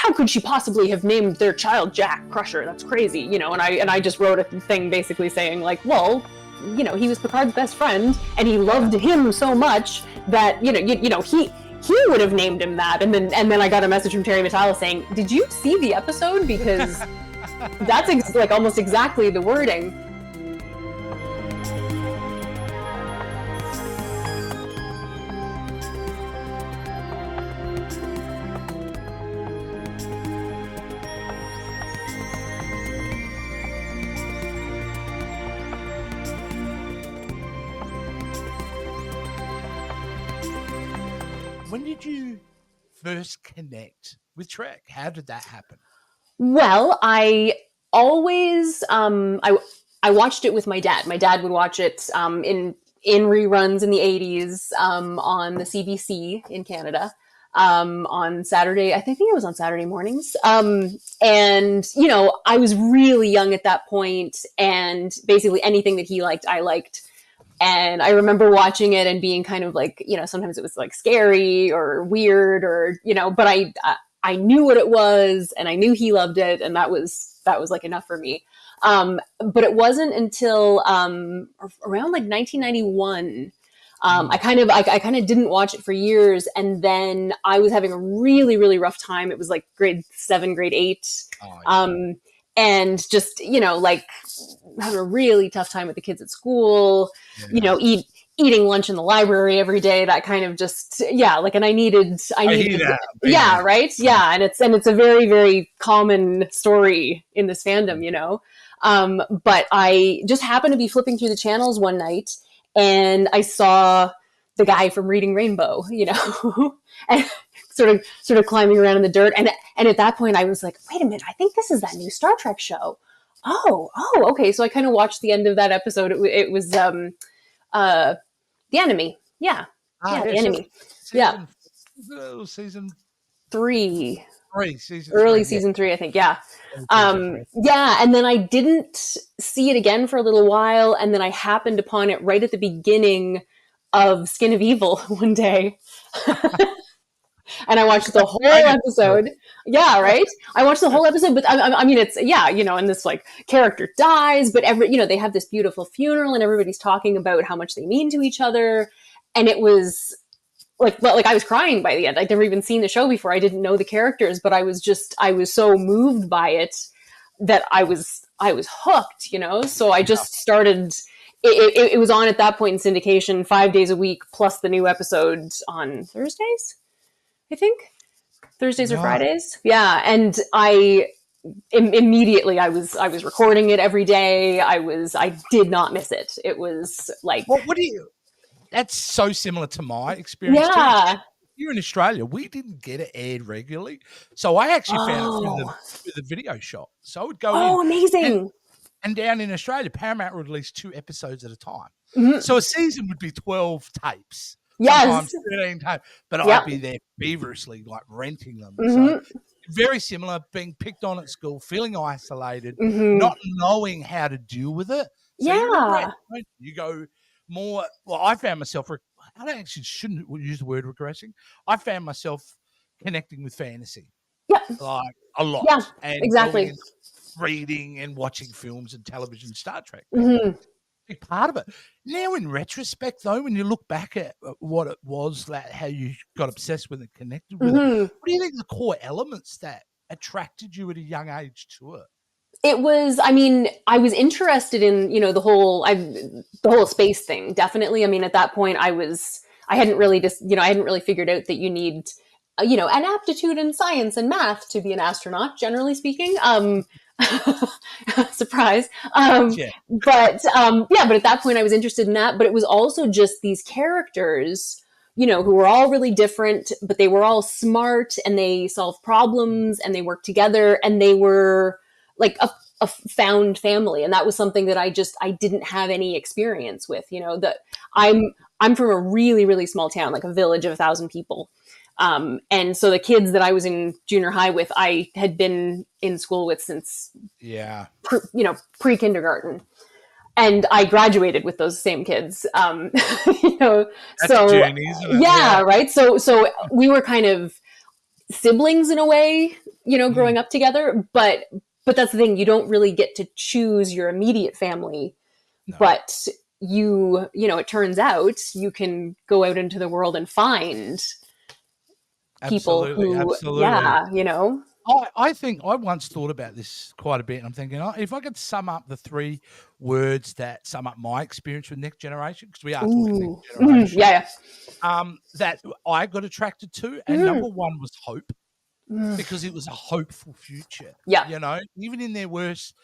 how could she possibly have named their child Jack Crusher? That's crazy, you know. And I just wrote a thing basically saying like, well, you know, he was Picard's best friend, and he loved him so much that you know he would have named him that. And then I got a message from Terry Vitale saying, did you see the episode? Because that's like almost exactly the wording. When did you first connect with Trek? How did that happen? Well, I always I watched it with my dad. My dad would watch it in reruns in the 80s on the CBC in Canada on Saturday. I think it was on Saturday mornings. And you know, I was really young at that point, and basically anything that he liked, I liked. And I remember watching it and being kind of like, you know, sometimes it was like scary or weird or, you know, but I knew what it was, and I knew he loved it. And that was like enough for me. But it wasn't until around like 1991, I kind of didn't watch it for years. And then I was having a really, really rough time. It was like grade 7, grade 8. Oh, yeah. And just, you know, like having a really tough time with the kids at school, you know, eating lunch in the library every day, that kind of just, like, and I needed that. Yeah. Right. Yeah. And it's a very, very common story in this fandom, you know? But I just happened to be flipping through the channels one night, and I saw the guy from Reading Rainbow, you know, and sort of climbing around in the dirt. And at that point I was like, wait a minute, I think this is that new Star Trek show. Oh, okay. So I kind of watched the end of that episode. It was The Enemy. Yeah. The Enemy. Season 3. Season 3, I think. Yeah. And then I didn't see it again for a little while. And then I happened upon it right at the beginning of Skin of Evil one day. And I watched the whole episode. Yeah, right? I watched the whole episode, but I mean, it's, you know, and this like character dies, but you know, they have this beautiful funeral and everybody's talking about how much they mean to each other. And it was like I was crying by the end. I'd never even seen the show before. I didn't know the characters, but I was so moved by it that I was hooked, you know? So I just started, it was on at that point in syndication 5 days a week, plus the new episodes on Thursdays, I think. Thursdays or Fridays. Yeah. And I immediately I was recording it every day. I did not miss it. It was like, that's so similar to my experience. Yeah. Too. Here in Australia, we didn't get it aired regularly. So I actually found it through the video shop. So I would go in. Oh, amazing. And down in Australia, Paramount would release 2 episodes at a time. Mm-hmm. So a season would be 12 tapes. Yes. 13 tapes. But I'd be there feverishly, like renting them. Mm-hmm. So very similar, being picked on at school, feeling isolated, not knowing how to deal with it. So you go more. Well, I found myself. I shouldn't use the word regressing. I found myself connecting with fantasy. Yeah, like a lot. Yeah, and exactly. Reading and watching films and television, Star Trek. Mm-hmm. Big part of it. Now, in retrospect, though, when you look back at what it was, how you got obsessed with it, connected with it, what do you think the core elements that attracted you at a young age to it? It was, I mean, I was interested in, you know, the whole space thing. Definitely. I mean, at that point I hadn't really figured out that you need, you know, an aptitude in science and math to be an astronaut, generally speaking. Surprise. But at that point I was interested in that, but it was also just these characters, you know, who were all really different, but they were all smart and they solved problems and they worked together and they were like a found family. And that was something that I didn't have any experience with, you know, that I'm from a really, really small town, like a village of 1,000 people. And so the kids that I was in junior high with, I had been in school with since, pre-kindergarten. And I graduated with those same kids, you know, that's a journey, isn't it? Right. So we were kind of siblings in a way, growing up together. But that's the thing, you don't really get to choose your immediate family. No. But it turns out you can go out into the world and find people who, absolutely. I think I once thought about this quite a bit, and I'm thinking, if I could sum up the 3 words that sum up my experience with Next Generation, because we are talking Next Generation, that I got attracted to, and number 1 was hope, because it was a hopeful future. Yeah. Even in their worst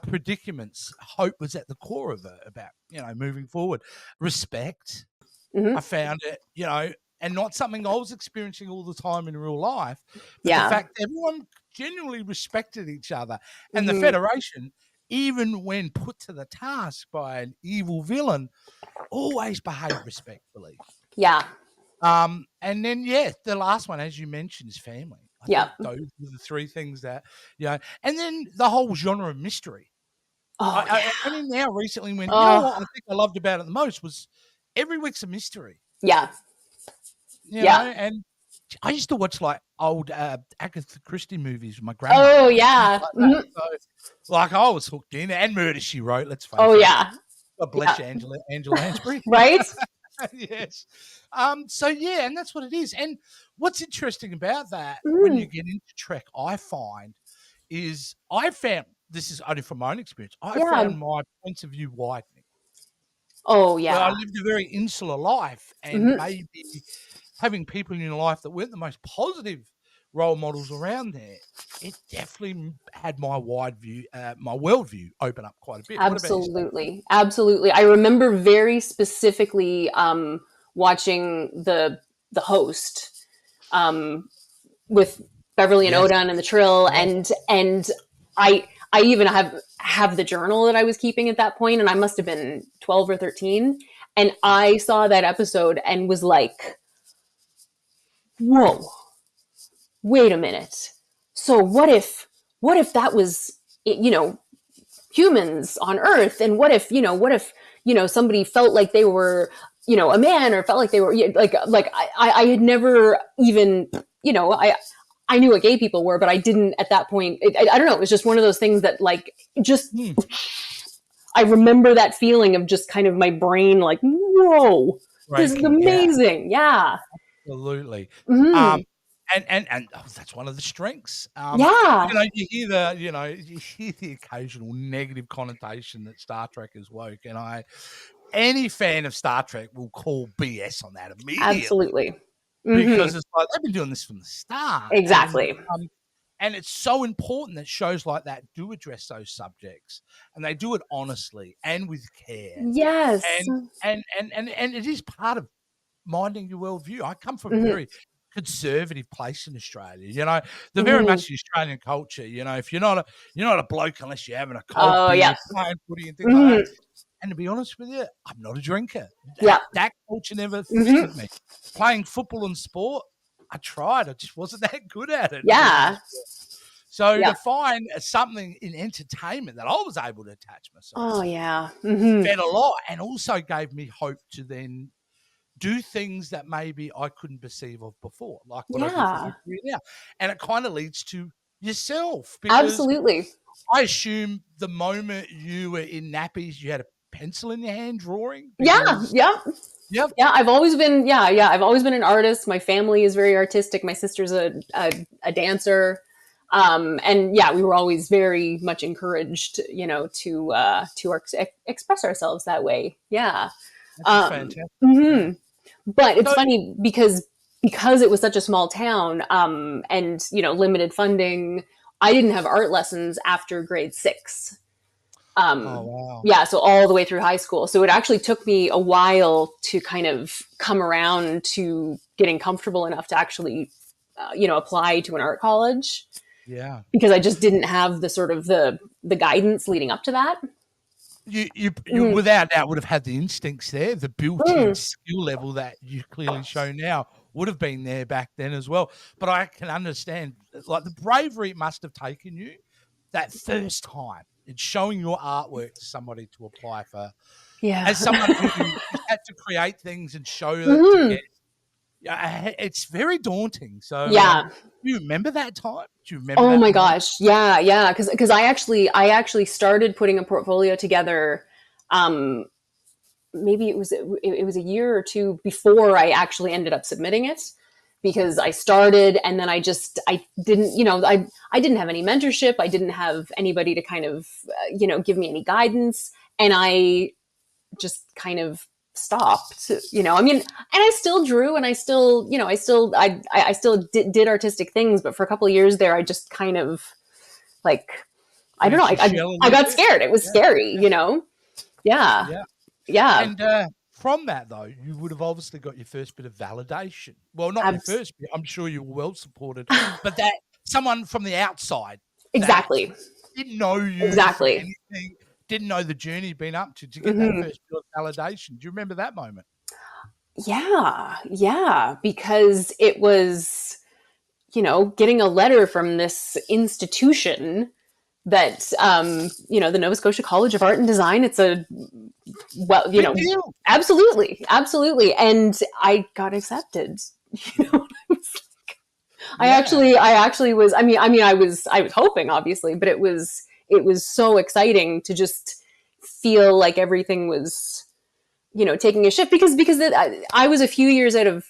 predicaments, hope was at the core of it, about moving forward. Respect, I found it, and not something I was experiencing all the time in real life, but the fact that everyone genuinely respected each other. And the Federation, even when put to the task by an evil villain, always behaved respectfully. Yeah. And then, the last one, as you mentioned, is family. I think those were the 3 things that, and then the whole genre of mystery. I only now recently went, you know what I think I loved about it the most was every week's a mystery. Yeah. You know, and I used to watch like old Agatha Christie movies with my grandma. Oh, yeah. Like I was hooked in, and Murder, She Wrote, let's face it. Oh, yeah. God bless you, Angela Lansbury. Right? Yes. So, and that's what it is. And what's interesting about that when you get into Trek, I find, is this is only from my own experience, I found my points of view widening. Oh, yeah. Where I lived a very insular life, and maybe having people in your life that weren't the most positive role models around there, it definitely had my my worldview open up quite a bit. Absolutely. Absolutely. I remember very specifically watching the host with Beverly and Odin and the Trill, and I even have the journal that I was keeping at that point, and I must have been 12 or 13, and I saw that episode and was like, whoa, wait a minute. So what if that was, humans on Earth? And what if somebody felt like they were, a man, or felt like they were I had never even, I knew what gay people were, but I didn't at that point. I don't know. It was just one of those things that I remember that feeling of just kind of my brain like, whoa, this is amazing. Yeah. Absolutely. And that's one of the strengths. You hear the occasional negative connotation that Star Trek has woke, and any fan of Star Trek will call BS on that immediately. Absolutely. Because it's like they've been doing this from the start. Exactly. And it's so important that shows like that do address those subjects, and they do it honestly and with care. Yes. And it is part of minding your worldview. I come from a very conservative place in Australia. The very much the Australian culture. If you're not a bloke unless you're having a cold beer, playing footy and things like that. And to be honest with you, I'm not a drinker. That culture never fitted me. Playing football and sport, I tried. I just wasn't that good at it. Yeah. So to find something in entertainment that I was able to attach myself to, meant a lot, and also gave me hope to then do things that maybe I couldn't perceive of before, like what I do now. And it kind of leads to yourself. Absolutely. I assume the moment you were in nappies, you had a pencil in your hand drawing. Yeah. I've always been an artist. My family is very artistic. My sister's a dancer. And we were always very much encouraged, to express ourselves that way. Yeah. That's fantastic. But it's funny because it was such a small town, and limited funding, I didn't have art lessons after grade 6. So all the way through high school. So it actually took me a while to kind of come around to getting comfortable enough to actually, apply to an art college. Yeah. Because I just didn't have the sort of the guidance leading up to that. You without doubt would have had the instincts there. The built-in skill level that you clearly show now would have been there back then as well. But I can understand, like, the bravery it must have taken you that first time in showing your artwork to somebody to apply for. As someone who had to create things and show that to get it's very daunting. So, Yeah. do you remember that time? Do you remember Oh that my moment? gosh. Yeah, yeah. Because I actually started putting a portfolio together. Um, Maybe it was a year or two before I actually ended up submitting it, because I started and then I didn't, I didn't have any mentorship. I didn't have anybody to kind of give me any guidance, and I just kind of stopped. I mean, and I still drew, and I still, I still did artistic things, but for a couple of years there, I just kind of, like, I Went don't know, into your shell a I little got bit? scared. It was Yeah, scary. Yeah, yeah. yeah. And, from that, though, you would have obviously got your first bit of validation. Well, not your Abs- first bit, I'm sure you were well supported, but that someone from the outside that exactly, didn't know you from exactly. anything, didn't know the journey you've been up to get that Hmm. first bit of validation. Do you remember that moment? Yeah, yeah, because it was, getting a letter from this institution that, the Nova Scotia College of Art and Design. It's a, well, Big deal. absolutely, absolutely, and I got accepted. You know, Yeah. I actually was. I was hoping, obviously, but it was so exciting to just feel like everything was, taking a shift, because I was a few years out of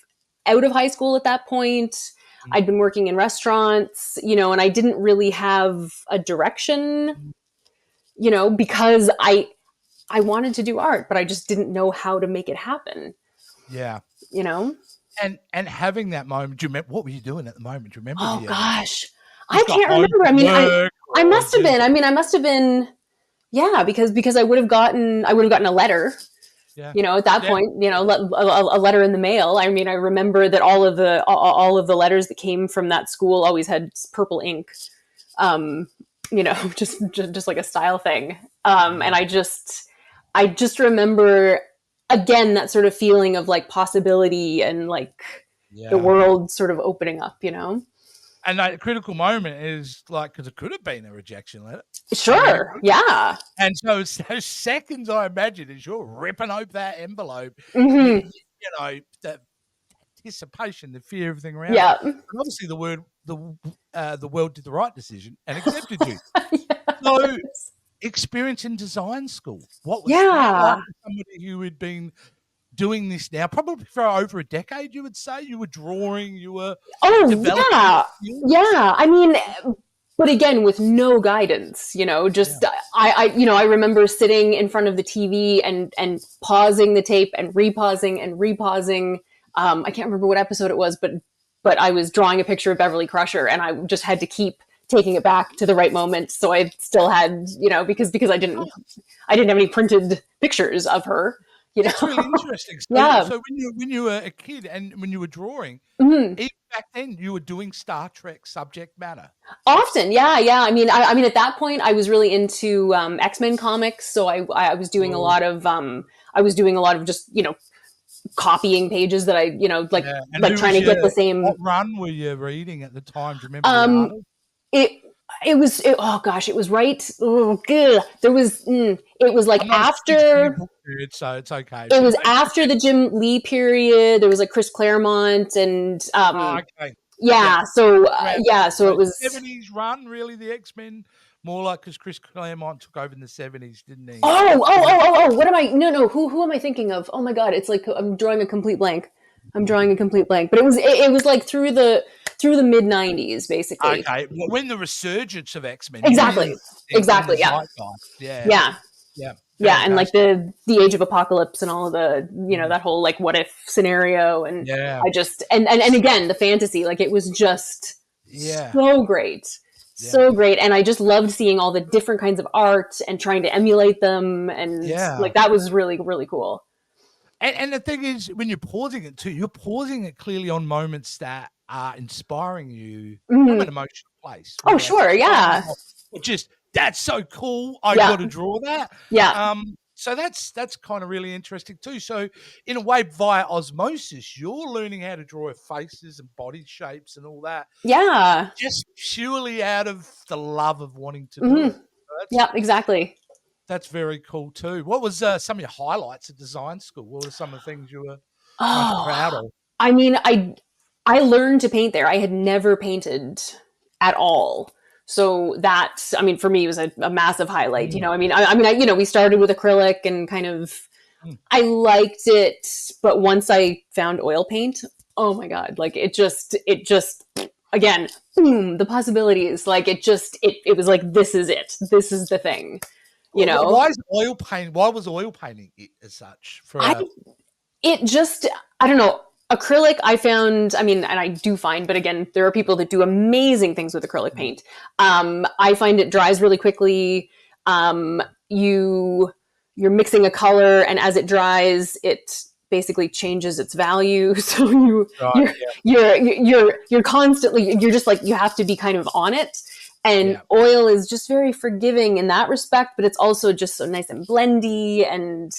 high school at that point. Mm. I'd been working in restaurants, and I didn't really have a direction, because I wanted to do art, but I just didn't know how to make it happen, Yeah. you know? And having that moment, do you remember what were you doing at the moment? Do you remember? Were Oh you gosh. I just got can't home remember. I from mean, work I or must have just been. I must have been, yeah, because I would have gotten a letter, yeah. at that Yeah. point, a letter in the mail. I mean, I remember that all of the letters that came from that school always had purple ink, um, just like a style thing. And Mm. I just remember, again, that sort of feeling of, like, possibility and, like, the Yeah. world sort of opening up. And that critical moment is like because it could have been a rejection letter. I mean, it Sure. could. Yeah. And so it's those seconds, I imagine, as you're ripping open that envelope, Hmm. that anticipation, the fear, everything around it. Yeah. And obviously, the world did the right decision and accepted you. So, experience in design school, what was that like Yeah. for somebody who had been doing this now, probably for over a decade, you would say? You were drawing, you were Oh, developing yeah. skills? Yeah. I mean, but again, with no guidance, Yeah. just I remember sitting in front of the TV and pausing the tape and repausing and repausing. I can't remember what episode it was, but I was drawing a picture of Beverly Crusher, and I just had to keep taking it back to the right moment, so I still had, because I didn't have any printed pictures of her. you That's really know. interesting. So Yeah. so when you were a kid and when you were drawing, Mhm. even back then, you were doing Star Trek subject matter? Often, yeah, yeah. I mean, at that point, I was really into, X-Men comics, so I was doing a Oh, lot of, just, copying pages that I, like yeah, and like who trying was to get your the what same. run were you reading at the time? Do you remember the Um, artist? it oh gosh, it was right. Oh, it was like I'm not a huge comic after. book nerd, so it's okay. It was after the Jim Lee period. There was, like, Chris Claremont, and, Oh, okay. Yeah. yeah. So, Around so so it was. 70s run, really, the X-Men? More like because Chris Claremont took over in the 70s, didn't he? Oh, oh, But oh, oh, oh! What am I? No, no. Who am I thinking of? Oh my God! It's like I'm drawing a complete blank. I'm drawing a complete blank. But it was like through the mid '90s, basically. okay, when the resurgence of X-Men Exactly. really in the Exactly. Yeah. zeitgeist. Yeah. Yeah. Yeah. Yeah. And, like, Fantastic. the Age of Apocalypse and all of the, Mm. that whole, like, what if scenario, and Yeah. I just and again, the fantasy, like, it was just Yeah. so great. Yeah. So great. And I just loved seeing all the different kinds of art and trying to emulate them, and, Yeah. like, that was really, really cool. And the thing is, when you're pausing it too, you're pausing it clearly on moments that are inspiring you from an Mhm. emotional place, Oh, whether that's a sure, yeah. smile or just, "That's so cool, I Yeah, gotta draw that." yeah, So that's kinda really interesting too. So, in a way, via osmosis, you're learning how to draw faces and body shapes and all that, yeah. just purely out of the love of wanting to do it. Mhm. So Yeah, exactly. that's very cool too. What was, some of your highlights at design school? What were some of the things you were most Oh, proud of? I mean, I learned to paint there. I had never painted at all. So that, I mean, for me, it was a massive highlight. You Mm. know, we started with acrylic and kind of, Mm. I liked it, but once I found oil paint, oh my god, like it just, again, boom, the possibilities. Like it was like, this is it. This is the thing. You know, Why is oil paint? Why was oil painting it as such for I a? it just, I don't know, acrylic I found, I mean, and I do find, but again, there are people that do amazing things with acrylic paint. I find it dries really quickly. um, you you're mixing a color, and as it dries it basically changes its value. So Right. you're you're constantly, you're just like, you have to be kind of on it. And Yeah. oil is just very forgiving in that respect, but it's also just so nice and blendy. And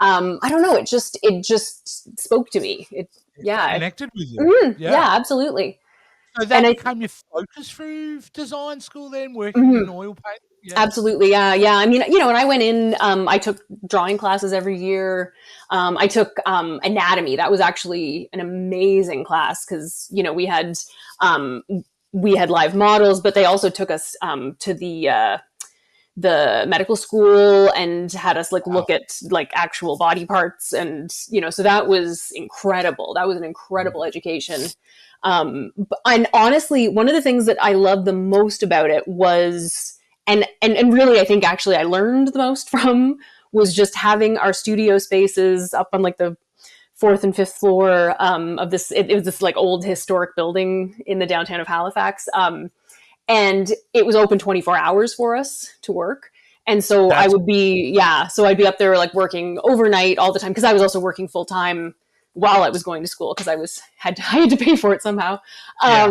I don't know. It just spoke to me. It Yeah, connected with you. Yeah. yeah, absolutely. So And that I, became your focus through design school then, working in mhm, oil paint? Yeah. absolutely, yeah, yeah. I mean, when I went in, I took drawing classes every year. I took anatomy. That was actually an amazing class because um, we had live models, but they also took us to the medical school and had us like Wow. look at like actual body parts. And so that was incredible. That was an incredible education. And honestly, one of the things that I loved the most about it was, and really I think actually I learned the most from, was just having our studio spaces up on like the fourth and fifth floor of this. It was this like old historic building in the downtown of Halifax. And it was open 24 hours for us to work. And so I That's would be, yeah, so I'd be up there like working overnight all the time, because I was also working full time while I was going to school, because I had to pay for it somehow. yeah.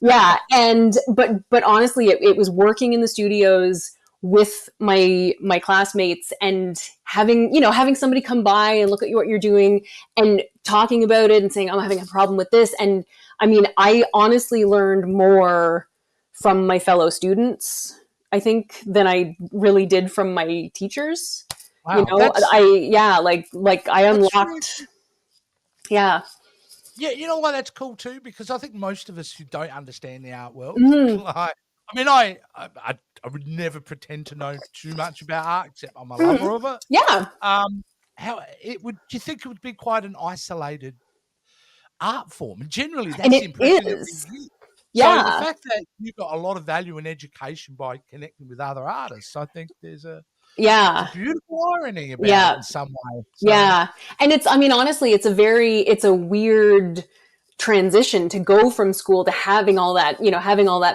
Yeah, and but honestly, it was working in the studios with my classmates, and having somebody come by and look at what you're doing and talking about it and saying, I'm having a problem with this. And I mean, I honestly learned more from my fellow students, I think, than I really did from my teachers. Wow. Like I That's really unlocked, yeah. Yeah, you know why that's cool too? Because I think most of us who don't understand the art world, Mhm. like, I mean, I would never pretend to know too much about art, except I'm a Mhm. lover of it. Yeah, How it would? Do you think it would be quite an isolated art form? And generally, and that's it the impression that we is. get. So the Yeah, fact that you got a lot of value in education by connecting with other artists, I think there's a yeah, beautiful irony about it yeah, in some way. So yeah. And I mean, honestly, it's a weird transition to go from school to having all that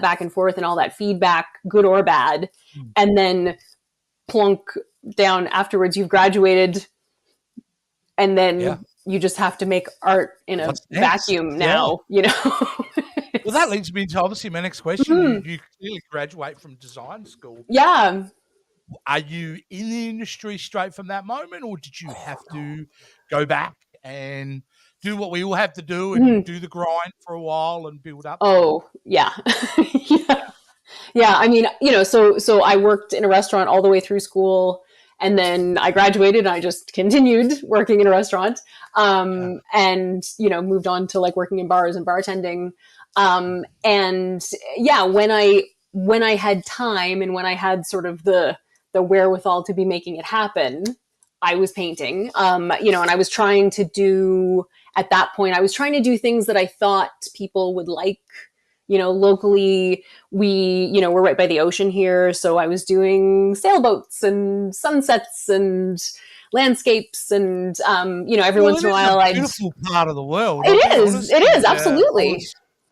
back and forth and all that feedback, good or bad, mm, and then plunk down afterwards. You've graduated, and yeah, then you just have to make art in a what's next? vacuum Yeah. now. Well, that It's, leads me into obviously my next question. You mhm. you clearly graduate from design school. Yeah. Are you in the industry straight from that moment, or did you Oh, have no. to go back and do what we all have to do and Mhm. do the grind for a while and build up to it? Oh, yeah. Yeah. Yeah, I mean, so I worked in a restaurant all the way through school, and then I graduated and I just continued working in a restaurant. Yeah. And moved on to like working in bars and bartending. And yeah, when I had time and when I had sort of the wherewithal to be making it happen, I was painting. And I was trying to do at that point, I was trying to do things that I thought people would like. Locally, we're right by the ocean here, so I was doing sailboats and sunsets and landscapes. And every Well, once it in a is a while I'd beautiful part of the world, I'll it be is honest. it is And, absolutely.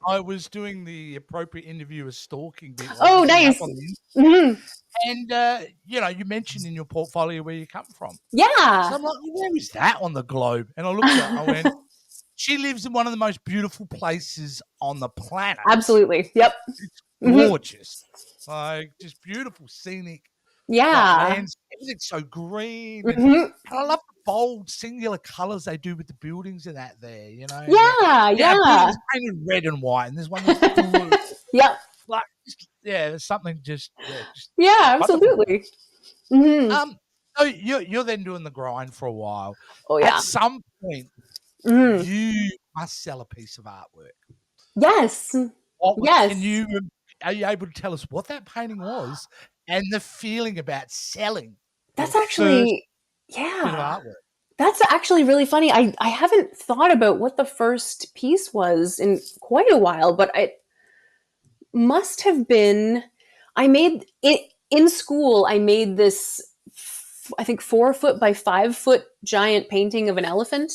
I was doing the appropriate interview as stalking bit, like Oh, looking up nice. on the in Hmm. and, you mentioned in your portfolio where you come from. So Yeah. I'm like, "Well, where is that on the globe?" And I looked at it, I went, "She lives in one of the most beautiful places on the planet." Absolutely, yep. It's Hmm. gorgeous, like, just beautiful, scenic, like, Yeah. lands everything's so green, and Hmm. I love the bold, singular colors they do with the buildings and that there, Yeah, our yeah. building's painted red and white, and there's one that's blue, Yep. like, there's something just Yeah, wonderful about it. absolutely. Hmm. So you're then doing the grind for a while. Oh, At yeah. some point, you must sell a piece of artwork. Yes. Are you able to tell us what that painting was and the feeling about selling your That's first actually, bit of yeah. artwork? That's actually really funny. I haven't thought about what the first piece was in quite a while, but it must have been, I made it in school. I made this, I think 4 foot by 5 foot giant painting of an elephant.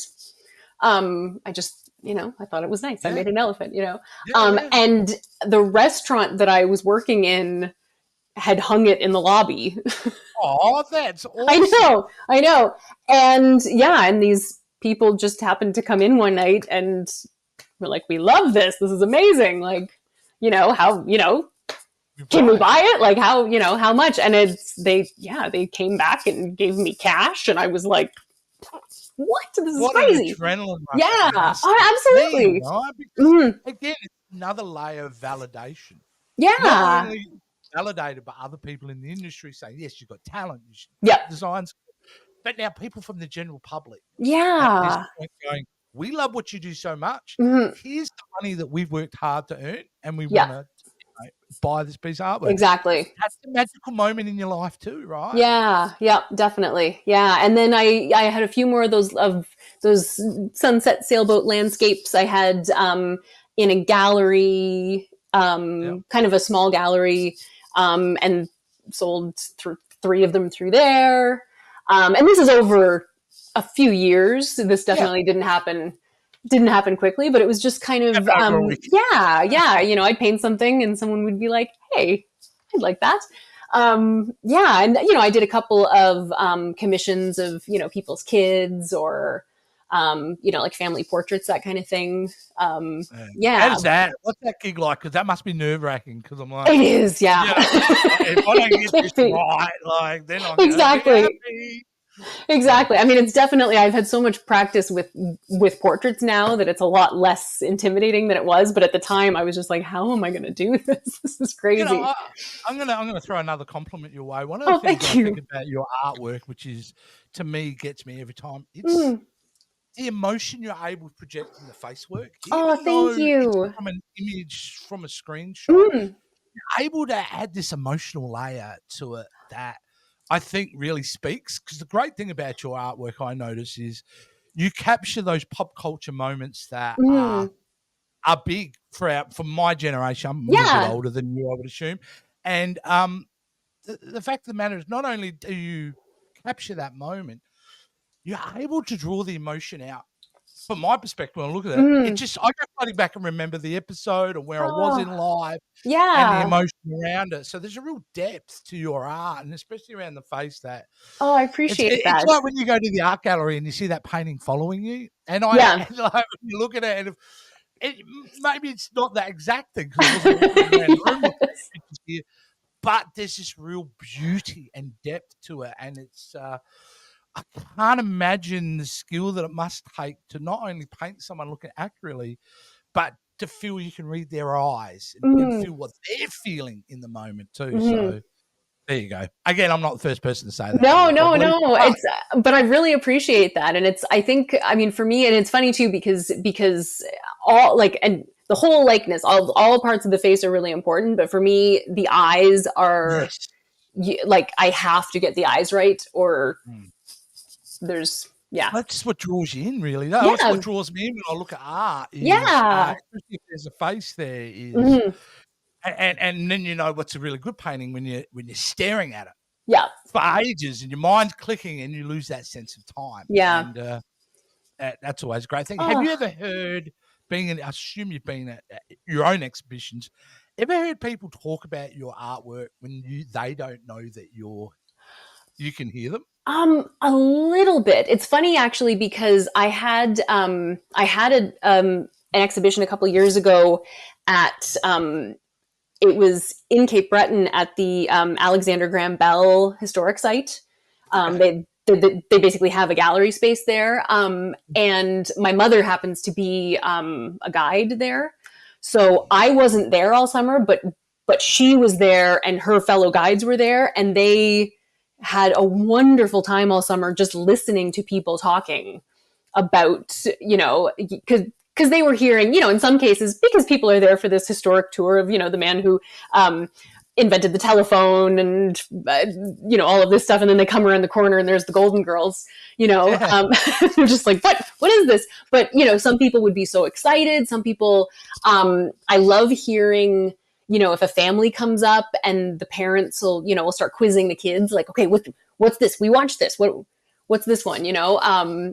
I just, I thought it was nice. I Yeah. made an elephant, Yeah. And the restaurant that I was working in had hung it in the lobby. Oh, that's awesome. I know. And yeah, and these people just happened to come in one night and were like, we love this. This is amazing. Like, how, can we buy it? Like how much? And they came back and gave me cash. And I was like, what? This is What an crazy. adrenaline rush Yeah. it must Absolutely. be, right? Because, again, it's another layer of validation. Yeah. Not only validated by other people in the industry saying, yes, you've got talent, you should design, but now people from the general public at this point going, we love what you do so much. Here's the money that we've worked hard to earn, and we want to buy this piece of artwork. Exactly. That's a magical moment in your life too, right? Yeah, definitely. Yeah, and then I had a few more of those sunset sailboat landscapes. I had in a gallery, kind of a small gallery, and sold three of them through there. And this is over a few years. This definitely didn't happen quickly, but it was just kind of I'd paint something and someone would be like, hey, I'd like that. And I did a couple of commissions of people's kids or like family portraits, that kind of thing. How's that? What's that gig like? Because that must be nerve-wracking. Because I'm like, it is, yeah. If I don't get this right, like then I'm exactly. Exactly. I mean, it's definitely, I've had so much practice with portraits now that it's a lot less intimidating than it was. But at the time I was just like, how am I going to do this? This is crazy. I'm going to throw another compliment your way. One of the things I think about your artwork, which is, to me, gets me every time, it's the emotion you're able to project in the face work. Thank you. It's from an image, from a screenshot, you're able to add this emotional layer to it that I think really speaks. Because the great thing about your artwork, I notice, is you capture those pop culture moments that are big for my generation. I'm a little bit older than you, I would assume. And the fact of the matter is, not only do you capture that moment, you're able to draw the emotion out. From my perspective, when I look at it, I go floating back and remember the episode and where I was in life and the emotion around it. So there's a real depth to your art, and especially around the face that. Oh, I appreciate that. It's like when you go to the art gallery and you see that painting following you. And like, when you look at it, and maybe it's not that exact thing because it wasn't walking around the room, but there's this real beauty and depth to it. And it's I can't imagine the skill that it must take to not only paint someone looking accurately, but to feel you can read their eyes and feel what they're feeling in the moment too. So there you go. Again, I'm not the first person to say that. No. But I really appreciate that. And for me, and it's funny too, because all and the whole likeness, all parts of the face are really important. But for me, the eyes are I have to get the eyes right or there's that's what draws you in, really. That's what draws me in when I look at art. Especially if there's a face there, and then you know what's a really good painting when you're staring at it for ages and your mind's clicking and you lose that sense of time. And that's always a great thing. Have you ever heard, I assume you've been at your own exhibitions, ever heard people talk about your artwork when they don't know that you can hear them? A little bit. It's funny actually because I had an exhibition a couple of years ago at it was in Cape Breton at the Alexander Graham Bell Historic Site. They basically have a gallery space there, and my mother happens to be a guide there, so I wasn't there all summer, but she was there, and her fellow guides were there, and they had a wonderful time all summer just listening to people talking about, because they were hearing, in some cases, because people are there for this historic tour of, the man who invented the telephone and, all of this stuff. And then they come around the corner and there's the Golden Girls, they're just like, what is this? But, some people would be so excited. Some people, I love hearing, if a family comes up and the parents will start quizzing the kids, like, okay, what's this? We watched this. What's this one?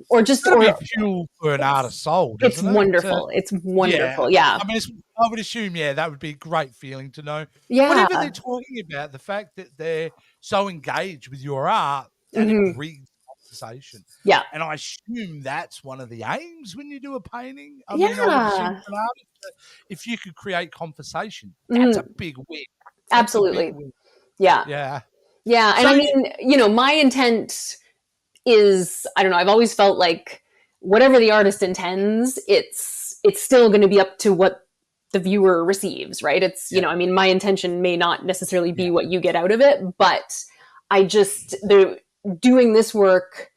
Or just, or fuel for an artist's soul. It's wonderful. It's wonderful. Yeah. I mean, I would assume, that would be a great feeling to know whatever they're talking about. The fact that they're so engaged with your art and it breeds conversation. Yeah. And I assume that's one of the aims when you do a painting. I mean, I would assume for an artist that if you could create conversation, that's a big win. Absolutely. Big win. Yeah. Yeah. Yeah. And I mean, my intent is, I don't know, I've always felt like whatever the artist intends, it's still going to be up to what the viewer receives, right? It's, I mean, my intention may not necessarily be what you get out of it, but doing this work,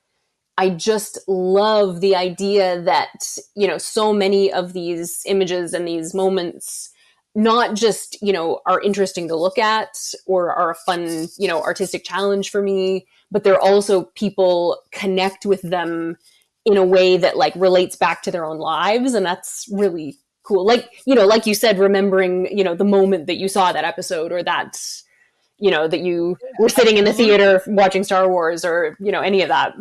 I just love the idea that, so many of these images and these moments not just, are interesting to look at or are a fun, artistic challenge for me, but they're also people connect with them in a way that like relates back to their own lives. And that's really cool. Like, like you said, remembering, the moment that you saw that episode or that, that you were sitting in the theater watching Star Wars or, any of that.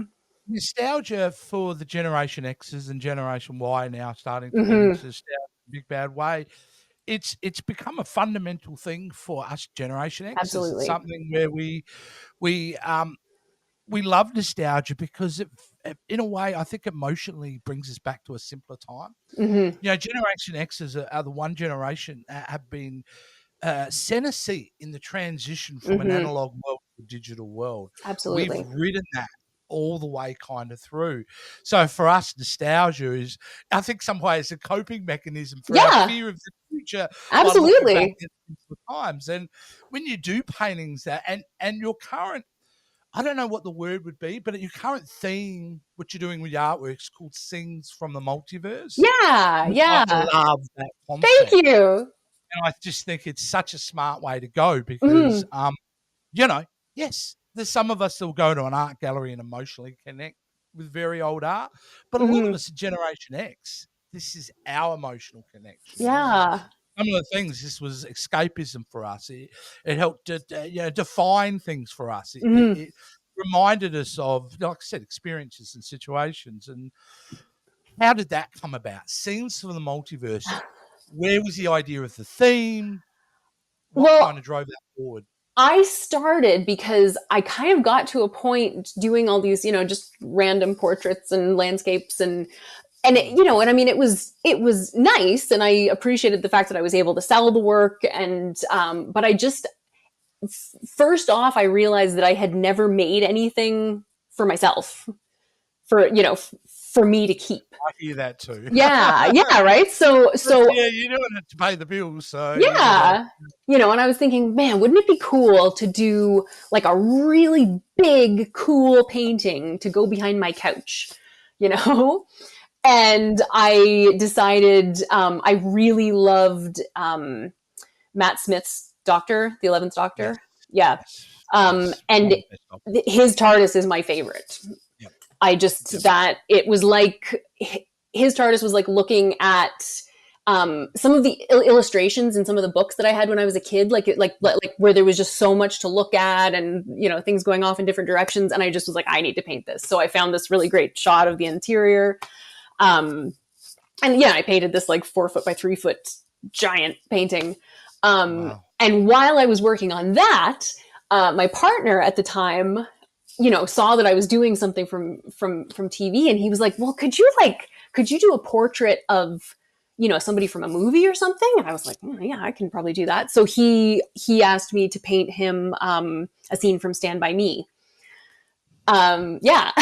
Nostalgia for the Generation X's and Generation Y now starting to get into nostalgia in a big bad way. It's become a fundamental thing for us Generation X's. Absolutely. It's something where we love nostalgia because it, in a way, I think emotionally brings us back to a simpler time. Generation X's are the one generation have been center seat in the transition from an analog world to a digital world. Absolutely. We've ridden that all the way kind of through. So for us, nostalgia is, I think, some ways a coping mechanism for our fear of the future. Absolutely. Times. And when you do paintings that and your current, I don't know what the word would be, but your current theme, what you're doing with your artwork is called Sings from the Multiverse. Yeah. I love that concept. Thank you. And I just think it's such a smart way to go because, yes, there's some of us that will go to an art gallery and emotionally connect with very old art, but a lot of us are Generation X. This is our emotional connection. Yeah. Some of the things, this was escapism for us. It helped to define things for us. It reminded us of, like I said, experiences and situations. And how did that come about? Scenes from the Multiverse. Where was the idea of the theme? What kind of drove that forward? I started because I kind of got to a point doing all these, just random portraits and landscapes and I mean, it was nice. And I appreciated the fact that I was able to sell the work. And, but I just, first off, I realized that I had never made anything for myself for me to keep. I hear that too. Yeah. Right. So yeah, you're doing it to pay the bills. So yeah, and I was thinking, man, wouldn't it be cool to do like a really big, cool painting to go behind my couch, And I decided I really loved Matt Smith's Doctor, the 11th Doctor. Yes. Yeah. And his TARDIS is my favorite. Yep. I just, that it was like, his TARDIS was like looking at some of the illustrations in some of the books that I had when I was a kid, like where there was just so much to look at and, things going off in different directions. And I just was like, I need to paint this. So I found this really great shot of the interior. And yeah, I painted this like 4 foot by 3 foot giant painting. Wow. And while I was working on that, my partner at the time, saw that I was doing something from TV, and he was like, well, could you do a portrait of, somebody from a movie or something? And I was like, yeah, I can probably do that. So he asked me to paint him a scene from Stand By Me. Yeah.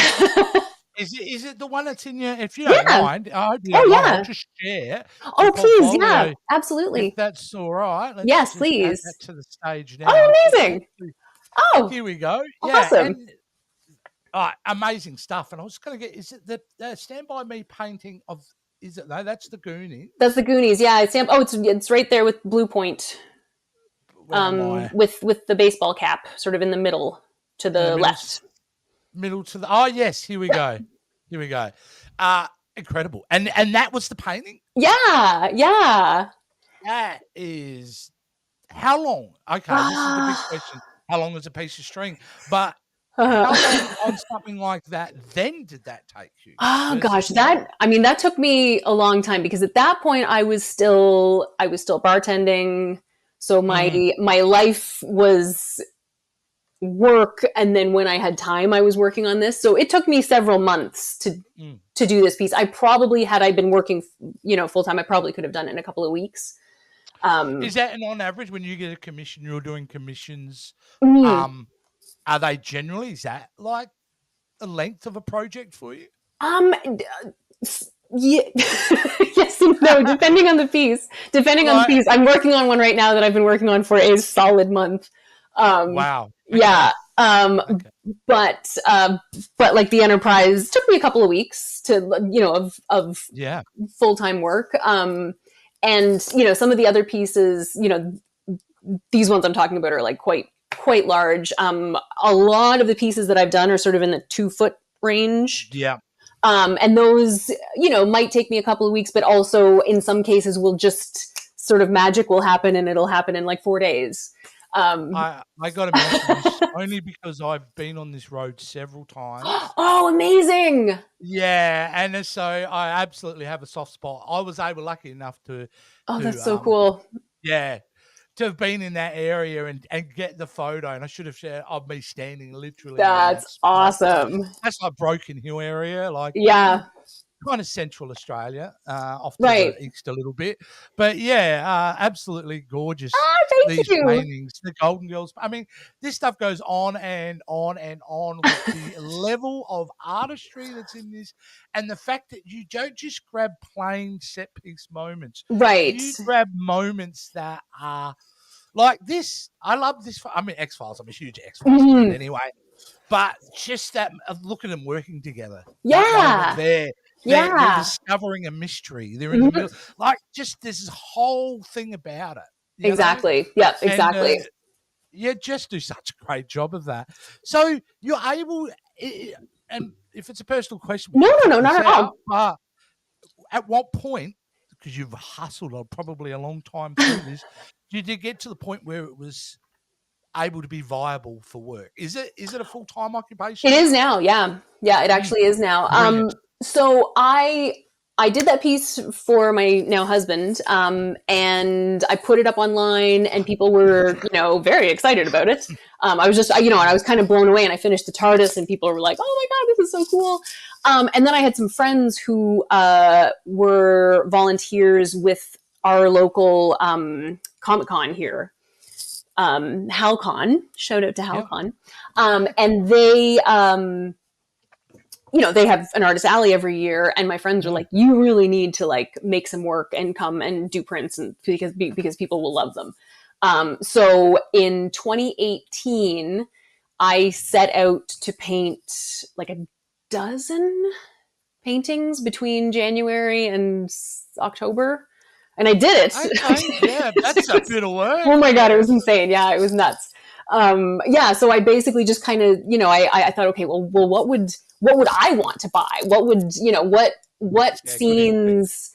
Is it the one that's in your, if you don't mind, I'll just share. Oh, please. Yeah, absolutely. If that's all right. Yes, please. Add that to the stage now. Oh, amazing. Oh, here we go. awesome. Yeah, Amazing stuff. And I was going to get, is it the Stand By Me painting of, is it though? That's the Goonies. That's the Goonies. Yeah. It's right there with Blue Point. Where am I? With the baseball cap sort of in the middle to In the the left. Middle to the, oh yes, here we go. Here we go. Incredible. And that was the painting? Yeah. Yeah. That is, how long? Okay, this is the big question. How long is a piece of string? But how long on something like that then did that take you? Oh gosh, that took me a long time, because at that point I was still bartending. So my life was work, and then when I had time I was working on this. So it took me several months to do this piece. I probably, had I been working, full time, I probably could have done it in a couple of weeks. Is that an on average when you get a commission, you're doing commissions, are they generally, is that like the length of a project for you? Yeah. Yes and no, depending on the piece. On the piece. I'm working on one right now that I've been working on for a solid month. Wow. Okay. Yeah. But like the Enterprise took me a couple of weeks to, of full-time work. And, some of the other pieces, these ones I'm talking about are like quite large. A lot of the pieces that I've done are sort of in the 2-foot range. Yeah. And those, might take me a couple of weeks, but also in some cases will just sort of magic will happen, and it'll happen in like 4 days. I got to mention this only because I've been on this road several times. Oh, amazing. Yeah. And so I absolutely have a soft spot. I was lucky enough to. Oh, that's so cool. Yeah. To have been in that area and get the photo, and I should have shared of me standing literally. That's awesome. That's like Broken Hill area, like kind of central Australia, off to the east a little bit. But yeah, absolutely gorgeous. Thank you. Paintings, the Golden Girls. I mean, this stuff goes on and on and on with the level of artistry that's in this, and the fact that you don't just grab plain set piece moments. Right. You grab moments that are like this. I love this. I mean, X-Files. I'm a huge X-Files fan anyway. But just that, look at them working together. Yeah. They're discovering a mystery. They're in the middle. Like, just there's this whole thing about it. Exactly. Know? Yeah, exactly. Just do such a great job of that. So you're able, and if it's a personal question. No, not at all. But at what point, because you've hustled probably a long time through this, did you get to the point where it was able to be viable for work? Is it a full-time occupation? It is now. Yeah, it actually is now. So I did that piece for my now husband, and I put it up online, and people were very excited about it. I was just and I was kind of blown away, and I finished the TARDIS, and people were like, oh my god, this is so cool. And then I had some friends who were volunteers with our local Comic-Con here. HalCon, shout out to HalCon. And they, they have an artist alley every year, and my friends were like, you really need to like make some work and come and do prints, and because people will love them. So in 2018, I set out to paint like a dozen paintings between January and October. And I did it. Okay, yeah, that's a bit of work. Oh my god, it was insane. Yeah, it was nuts. So I basically just kind of, I thought, okay, well, what would I want to buy? What would, what scenes,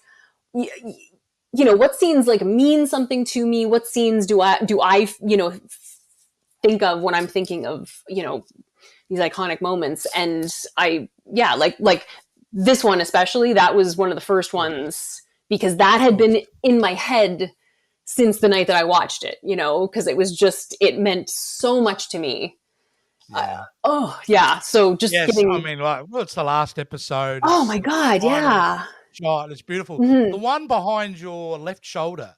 what scenes like mean something to me? What scenes do I think of when I'm thinking of, these iconic moments? And like this one especially, that was one of the first ones, because that had been in my head since the night that I watched it, because it meant so much to me. Yeah. So just I mean, like, it's the last episode. Oh my god, yeah. Shot. It's beautiful. The one behind your left shoulder.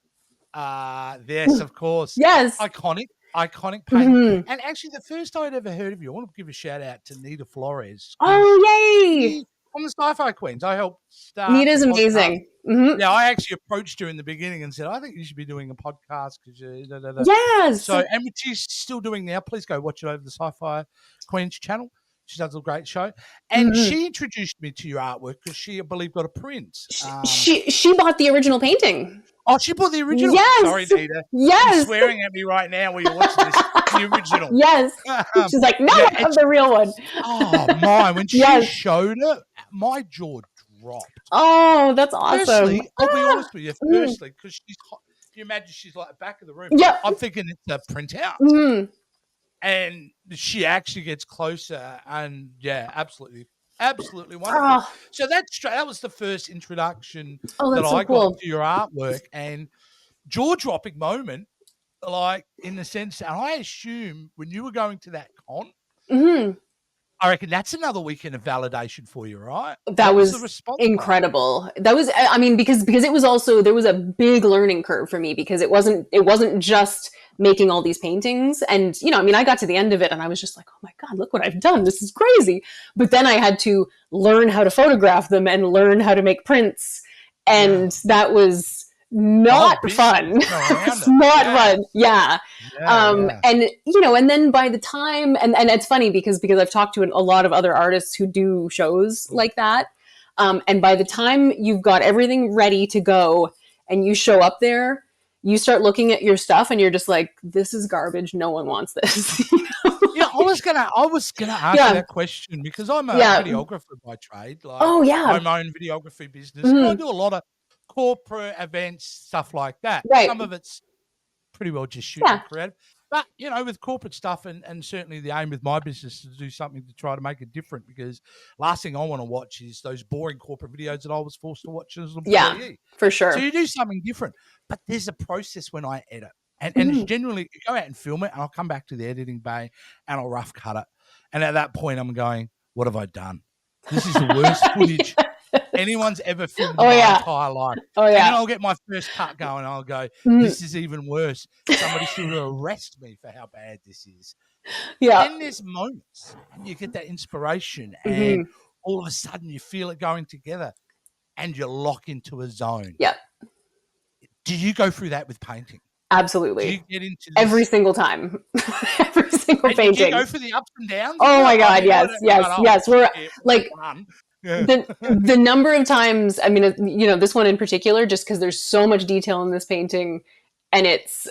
Yes, of course. Yes. Iconic painting. And actually, the first I'd ever heard of you, I want to give a shout out to Nita Flores. Oh, yay! On the Sci-Fi Queens, I helped start. Nita's amazing. Yeah, I actually approached her in the beginning and said, I think you should be doing a podcast. Yes. So, and which she's still doing now. Please go watch it over the Sci-Fi Queens channel. She does a great show. And she introduced me to your artwork because she, I believe, got a print. She bought the original painting. Oh, she bought the original? Yes. Sorry, Nita. Yes. She's swearing at me right now while you're watching this. The original. Yes. She's like, no, I have the real one. Oh, my. When she showed it, my jaw dropped. Oh, that's awesome. Firstly, I'll be honest with you. Firstly, because she's hot. If you imagine she's like the back of the room. Yep. I'm thinking it's a printout. And she actually gets closer and, yeah, absolutely wonderful. Oh. So that was the first introduction that I got to your artwork, and jaw-dropping moment, like in the sense that I assume when you were going to that con, I reckon that's another weekend of validation for you, right? That was incredible. That was, I mean, because it was also, there was a big learning curve for me because it wasn't just making all these paintings. And, you know, I mean, I got to the end of it and I was just like, oh my God, look what I've done. This is crazy. But then I had to learn how to photograph them and learn how to make prints. And that was not fun. It's not fun. Yeah. And, you know, and then by the time, and it's funny because I've talked to a lot of other artists who do shows like that. And by the time you've got everything ready to go and you show up there, you start looking at your stuff and you're just like, this is garbage. No one wants this. You know? Yeah, I was gonna ask you that question because I'm a videographer by trade. Like, I'm my own videography business. And I do a lot of corporate events, stuff like that. Right. Some of it's pretty well just shooting creative. But, you know, with corporate stuff and certainly the aim with my business is to do something to try to make it different because last thing I want to watch is those boring corporate videos that I was forced to watch as an employee. Yeah, for sure. So you do something different. But there's a process when I edit. And it's generally, you go out and film it and I'll come back to the editing bay and I'll rough cut it. And at that point, I'm going, what have I done? This is the worst footage anyone's ever filmed in my entire life. And then I'll get my first cut going and I'll go, this is even worse. Somebody should arrest me for how bad this is. Yeah. Then there's moments and you get that inspiration and all of a sudden you feel it going together and you lock into a zone. Yeah. Do you go through that with painting? Absolutely. Do you get into this? Every single time. Every single painting. Do you go for the ups and downs? Oh my God, yes. We're like the number of times, I mean, you know, this one in particular, just because there's so much detail in this painting and it's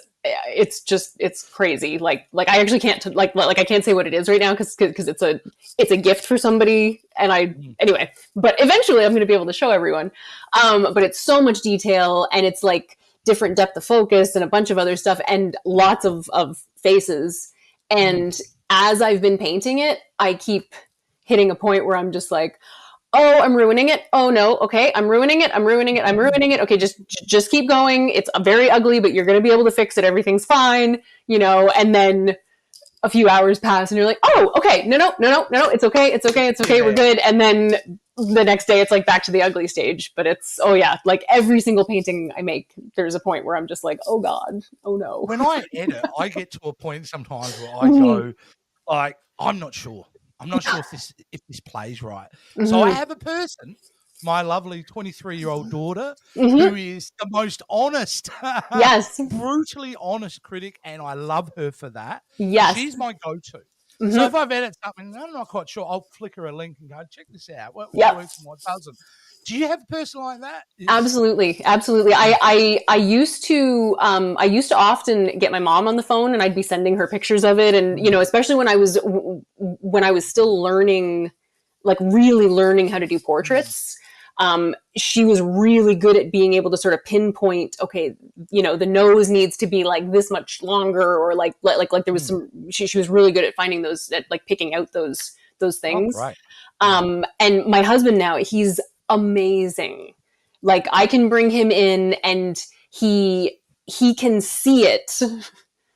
crazy. Like I actually can't like I can't say what it is right now because it's a gift for somebody and anyway, but eventually I'm going to be able to show everyone. But it's so much detail and it's like different depth of focus and a bunch of other stuff and lots of faces. And as I've been painting it, I keep hitting a point where I'm just like, oh, I'm ruining it. Oh no. Okay. I'm ruining it. Okay. Just keep going. It's very ugly, but you're going to be able to fix it. Everything's fine, you know? And then a few hours pass and you're like, oh, okay. No. It's okay. We're good. And then the next day it's like back to the ugly stage, but it's, like every single painting I make, there's a point where I'm just like, oh God, oh no. When I edit, I get to a point sometimes where I go like, I'm not sure if this plays right. So I have a person, my lovely 23-year-old daughter, who is the most honest, brutally honest critic, and I love her for that. Yes. She's my go-to. So if I've edited something, I'm not quite sure, I'll flick her a link and go, check this out. What works and what doesn't. Do you have a person like that? Absolutely. I used to often get my mom on the phone and I'd be sending her pictures of it. And, you know, especially when I was still learning, like really learning how to do portraits, she was really good at being able to sort of pinpoint, okay, you know, the nose needs to be like this much longer or like there was some, she was really good at finding those, like picking out those things. Oh, right. And my husband now, he's amazing. Like I can bring him in and he can see it,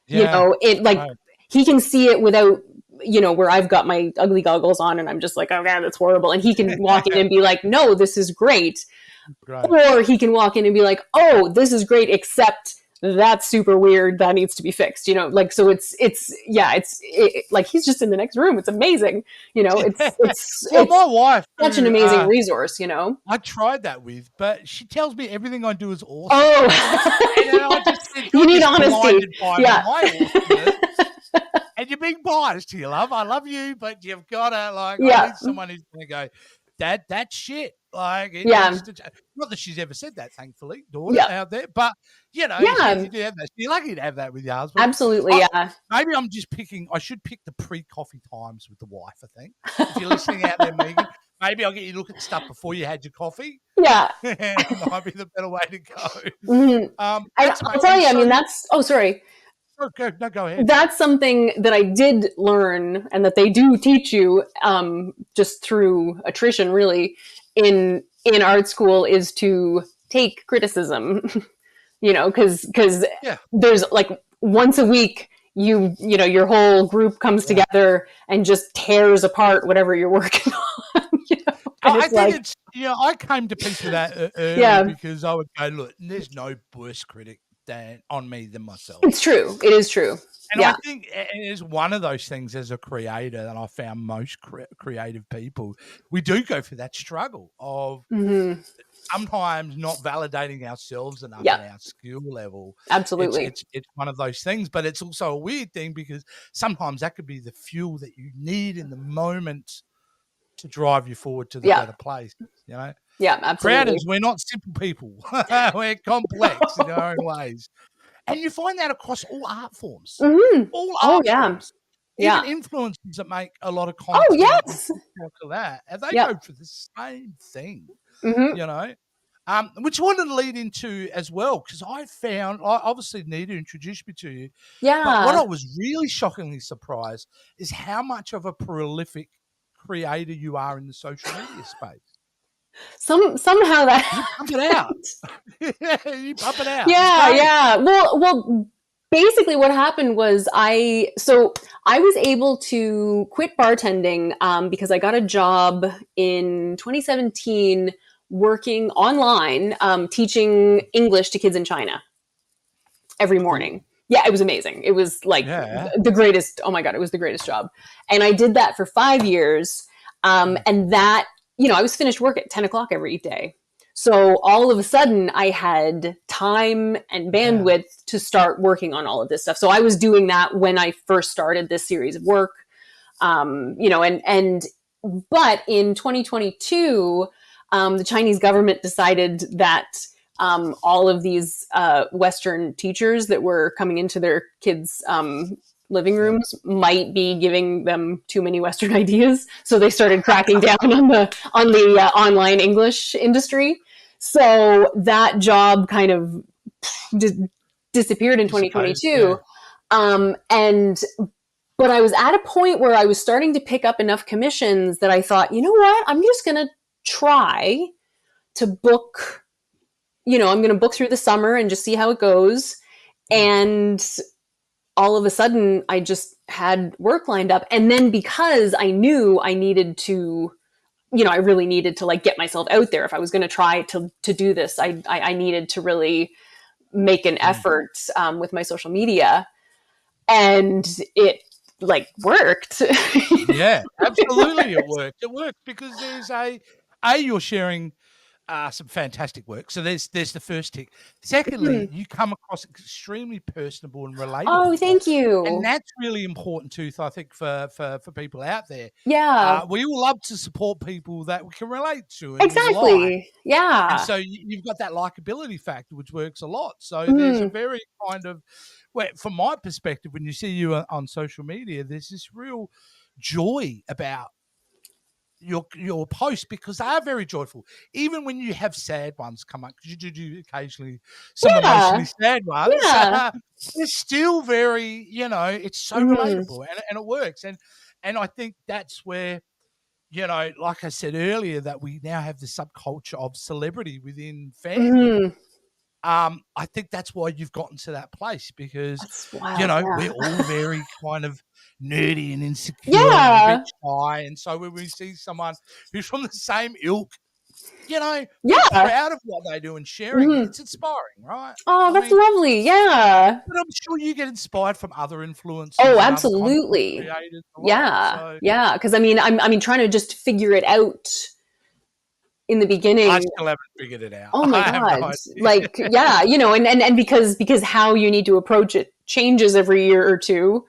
you know, it like he can see it without, you know, where I've got my ugly goggles on and I'm just like, oh man, that's horrible. And he can walk in and be like, no, this is great. Right. Or he can walk in and be like, oh, this is great, except that's super weird. That needs to be fixed, you know, like, so it's like, he's just in the next room. It's amazing. You know, it's my wife, such an amazing resource, you know. I tried that with, but she tells me everything I do is awesome. Oh, and I just said, you need honesty. Yeah. And you're being biased here, love. I love you, but you've got to, like, Yeah. I need someone who's going to go, Dad, that's shit. Like, it Yeah. needs to not that she's ever said that, thankfully, daughter out there, but, you know, Yeah. you do have that. You're lucky to have that with your husband. Absolutely, yeah. Maybe I'm just I should pick the pre-coffee times with the wife, I think. If you're listening out there, Megan, maybe I'll get you to look at stuff before you had your coffee. Yeah. That might be the better way to go. Mm-hmm. I'll tell you, I mean, that's, oh, sorry. No, go ahead. That's something that I did learn and that they do teach you just through attrition, really, in art school, is to take criticism, you know, because there's like once a week, you know, your whole group comes together and just tears apart whatever you're working on. You know? I think it's, you know, I came to peace with that early because I would go, look, there's no worse critic on me than myself. It's true. It is true. And I think it is one of those things as a creator that I found most creative people, we do go through that struggle of sometimes not validating ourselves enough at our skill level. Absolutely. It's one of those things, but it's also a weird thing because sometimes that could be the fuel that you need in the moment to drive you forward to the better place, you know? Yeah, absolutely. Creators, we're not simple people. We're complex in our own ways. And you find that across all art forms. All art forms. Even influencers that make a lot of content. Oh, yes. To that. And they go for the same thing, you know? Which I wanted to lead into as well, because I obviously Nita introduced me to you. Yeah. But what I was really shockingly surprised is how much of a prolific creator you are in the social media space. Somehow that you pump it out. You pump it out. Yeah. Well, basically what happened was I was able to quit bartending because I got a job in 2017 working online, teaching English to kids in China every morning. Yeah, it was amazing. It was like the greatest. Oh my God, it was the greatest job. And I did that for 5 years. And that, you know, I was finished work at 10 o'clock every day. So all of a sudden I had time and bandwidth to start working on all of this stuff. So I was doing that when I first started this series of work, you know, but in 2022, the Chinese government decided that all of these Western teachers that were coming into their kids' living rooms might be giving them too many Western ideas. So they started cracking down on the online English industry. So that job kind of disappeared in 2022. But I was at a point where I was starting to pick up enough commissions that I thought, you know what, I'm just going to try to book, you know, I'm going to book through the summer and just see how it goes. And all of a sudden I just had work lined up. And then because I knew I needed to, you know, I really needed to like get myself out there. If I was going to try to do this, I needed to really make an effort with my social media, and it like worked. Yeah, absolutely. It worked. It worked because there's you're sharing some fantastic work. So there's the first tick. Secondly, you come across extremely personable and relatable. Oh, thank you. And that's really important too, I think, for people out there. Yeah. We will love to support people that we can relate to. Exactly. Yeah. And so you've got that likability factor, which works a lot. So there's a very kind of, well, from my perspective, when you see you on social media, there's this real joy about your posts, because they are very joyful. Even when you have sad ones come up, because you do occasionally some emotionally sad ones, it's still very, you know, it's so relatable and it works. And I think that's where, you know, like I said earlier, that we now have the subculture of celebrity within fandom. I think that's why you've gotten to that place, because, you know, we're all very kind of nerdy and insecure and a bit shy. And so when we see someone who's from the same ilk, you know, proud of what they do and sharing it, it's inspiring, right? Oh, that's lovely. Yeah. But I'm sure you get inspired from other influencers. Oh, absolutely. Yeah. Yeah. Because I mean, trying to just figure it out in the beginning. I still haven't figured it out. Oh my God. Like, you know, and because how you need to approach it changes every year or two.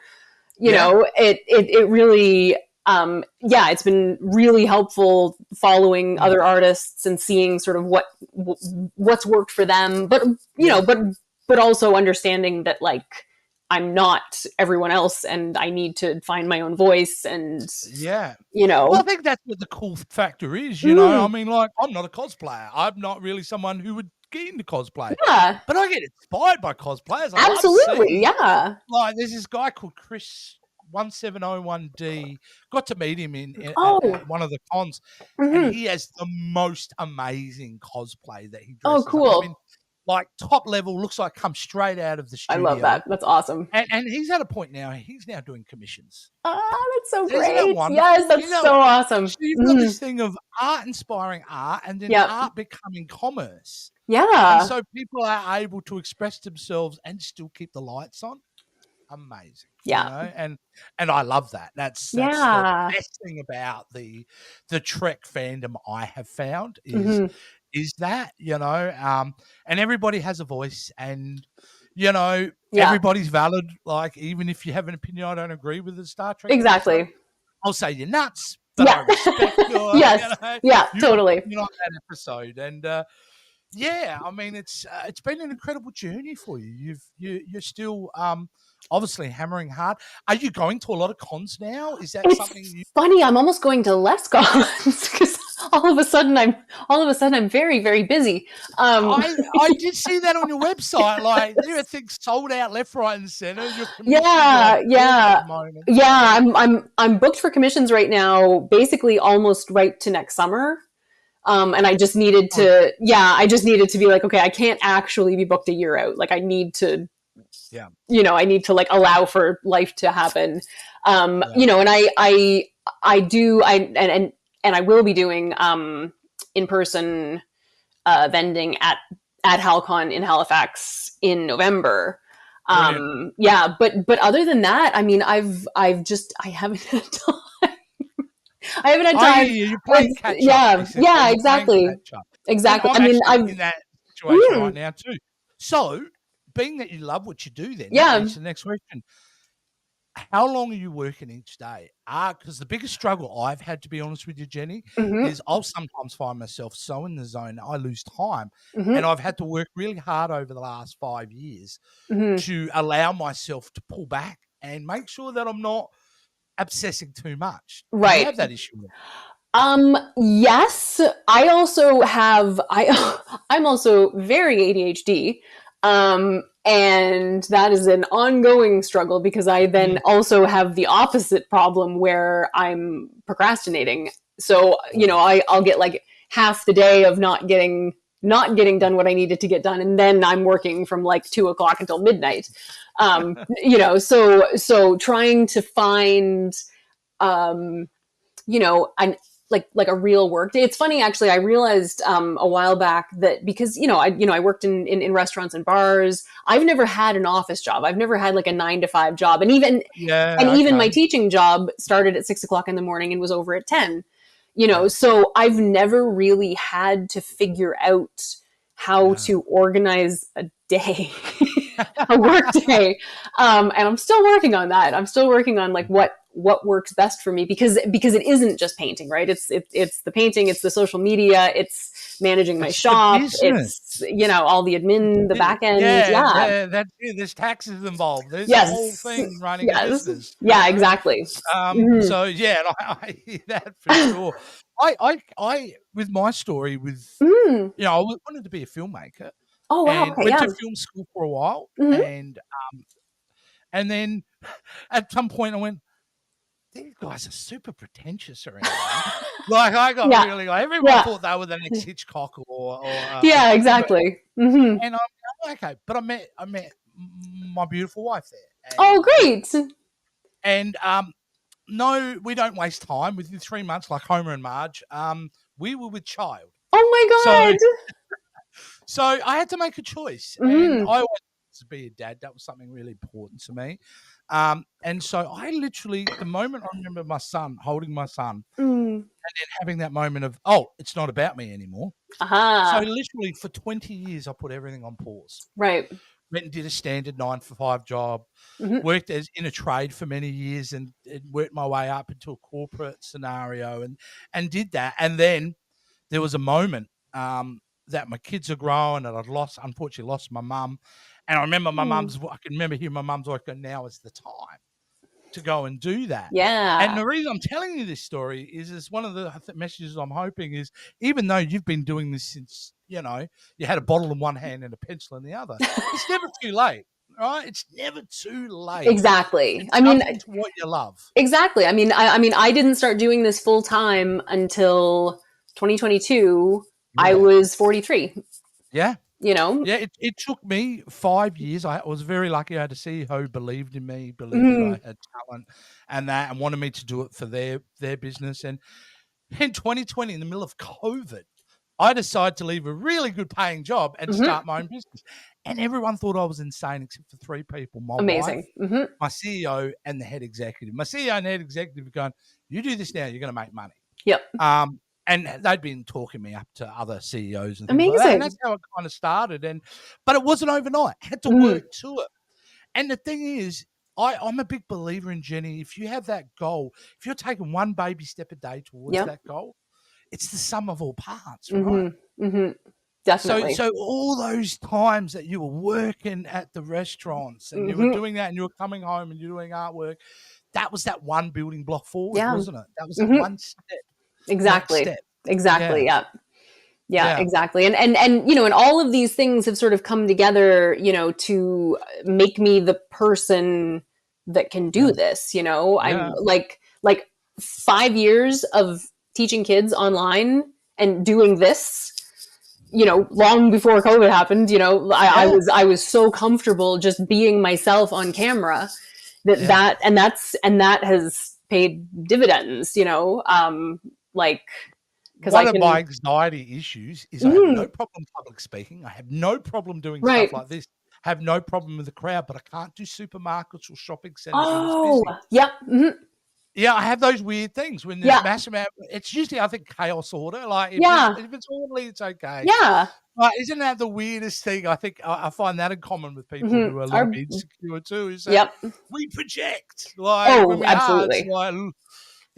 you know, it really, it's been really helpful following other artists and seeing sort of what's worked for them, but you know, but also understanding that like I'm not everyone else and I need to find my own voice and you know. Well, I think that's what the cool factor is, you know. I mean, like, I'm not a cosplayer. I'm not really someone who would get into cosplay. Yeah. But I get inspired by cosplayers. I Absolutely, love seeing, yeah. like, there's this guy called Chris 1701D. Got to meet him at one of the cons, and he has the most amazing cosplay that he dresses up. Cool. I mean, like, top level, looks like come straight out of the studio. I love that. That's awesome. And he's at a point now, he's now doing commissions. That's so great. Isn't that wonderful? Yes, that's so awesome. So you've got this thing of art inspiring art and then art becoming commerce. Yeah. And so people are able to express themselves and still keep the lights on. Amazing. Yeah. You know? And I love that. That's the best thing about the Trek fandom I have found is that, you know, and everybody has a voice and, you know, everybody's valid. Like, even if you have an opinion, I don't agree with the Star Trek. Exactly. Episode, I'll say you're nuts, but I respect your, yes. You know, Totally. You know, that episode. And, I mean, it's been an incredible journey for you. You're still obviously hammering hard. Are you going to a lot of cons now? Is that something? Funny, I'm almost going to less cons because all of a sudden I'm very, very busy. I did see that on your website. Like, there are things sold out left, right, and center. I'm booked for commissions right now, basically almost right to next summer. And I just needed to, be like, okay, I can't actually be booked a year out. Like, I need to, you know, I need to like allow for life to happen. You know, and I do, and I will be doing in-person vending at HalCon in Halifax in November. But other than that, I mean, I haven't had time. I haven't had time. You're playing catch up. Exactly. Exactly. I mean, I'm in that situation right now too. So, being that you love what you do, then that's the next question. How long are you working each day? Because the biggest struggle I've had, to be honest with you, Jenny, is I'll sometimes find myself so in the zone I lose time, and I've had to work really hard over the last 5 years to allow myself to pull back and make sure that I'm not obsessing too much. Right. Do you have that issue? Yes. I also have. I'm also very ADHD. And that is an ongoing struggle because I then also have the opposite problem where I'm procrastinating. So, you know, I'll get like half the day of not getting done what I needed to get done. And then I'm working from like 2:00 until midnight. You know, so trying to find, you know, like a real work day. It's funny, actually, I realized a while back that because, I worked in restaurants and bars. I've never had an office job. I've never had like a 9-to-5 job. And even my teaching job started at 6:00 in the morning and was over at 10, so I've never really had to figure out how to organize a day, a work day. And I'm still working on that. I'm still working on like what works best for me because it isn't just painting, right? It's the painting, it's the social media, it's managing my shop, it's all the admin, the back end. There's taxes involved. There's a whole thing running a business. Yeah, exactly. So yeah, I hear that for sure. I with my story with I wanted to be a filmmaker. Oh wow! And went to film school for a while, and then at some point I went, these guys are super pretentious around here. Like I got really like everyone thought they were the next Hitchcock or exactly. And I'm okay, but I met my beautiful wife there. Oh, great! And no, we don't waste time. Within 3 months, like Homer and Marge, we were with child. Oh my god! So I had to make a choice, and I wanted to be a dad. That was something really important to me. And so I literally, the moment I remember my son, holding my son, and then having that moment of, it's not about me anymore. So literally for 20 years, I put everything on pause. Right. went and did a standard 9-to-5 job, worked in a trade for many years and worked my way up into a corporate scenario and did that. And then there was a moment that my kids are growing and I'd unfortunately lost my mum. And I remember I can remember hearing my mum's voice go, now is the time to go and do that. Yeah. And the reason I'm telling you this story is one of the messages I'm hoping is, even though you've been doing this since, you had a bottle in one hand and a pencil in the other, it's never too late, right? It's never too late. Exactly. It's what you love. Exactly. I didn't start doing this full time until 2022. Yeah. I was 43. Yeah. Yeah, it took me 5 years. I was very lucky. I had a CEO who believed in me, believed that I had talent and wanted me to do it for their business. And in 2020, in the middle of COVID, I decided to leave a really good paying job and start my own business. And everyone thought I was insane except for 3 people. My wife, my CEO, and the head executive. My CEO and head executive are going, you do this now, you're going to make money. Yep. And they'd been talking me up to other CEOs and things like that. And that's how it kind of started. But it wasn't overnight. I had to work to it. And the thing is, I'm a big believer in, Jenny, if you have that goal, if you're taking one baby step a day towards that goal, it's the sum of all parts, right? Definitely. So all those times that you were working at the restaurants and you were doing that and you were coming home and you're doing artwork, that was that one building block forward, wasn't it? That was that one step. Exactly. Step. Exactly. Yeah, exactly. And and all of these things have sort of come together, to make me the person that can do this, I'm like 5 years of teaching kids online and doing this, long before COVID happened, I was so comfortable just being myself on camera that has paid dividends, because one of my anxiety issues is I have no problem public speaking. I have no problem doing stuff like this. I have no problem with the crowd, but I can't do supermarkets or shopping centers when it's busy. Yeah. Yeah, I have those weird things when there's massive amount. It's usually, I think, chaos order. Like if it's orderly, it's okay. Yeah. Isn't that the weirdest thing? I think I find that in common with people who are a little bit insecure too. Is that we project when we absolutely.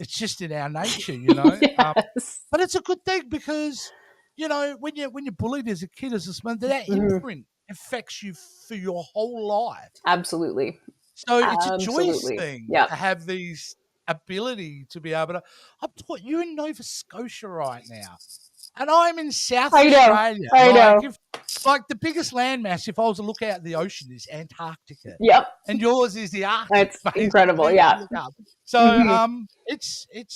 it's just in our nature, Yes. But it's a good thing because when you're bullied as a kid, as a small, that imprint affects you for your whole life. Absolutely. So it's a joyous thing to have these ability to be able to. I'm taught you're in Nova Scotia right now, and I'm in South Australia. I know. Like the biggest landmass, if I was to look out at the ocean, is Antarctica. Yep. And yours is the Arctic. That's incredible. Yeah. So it's a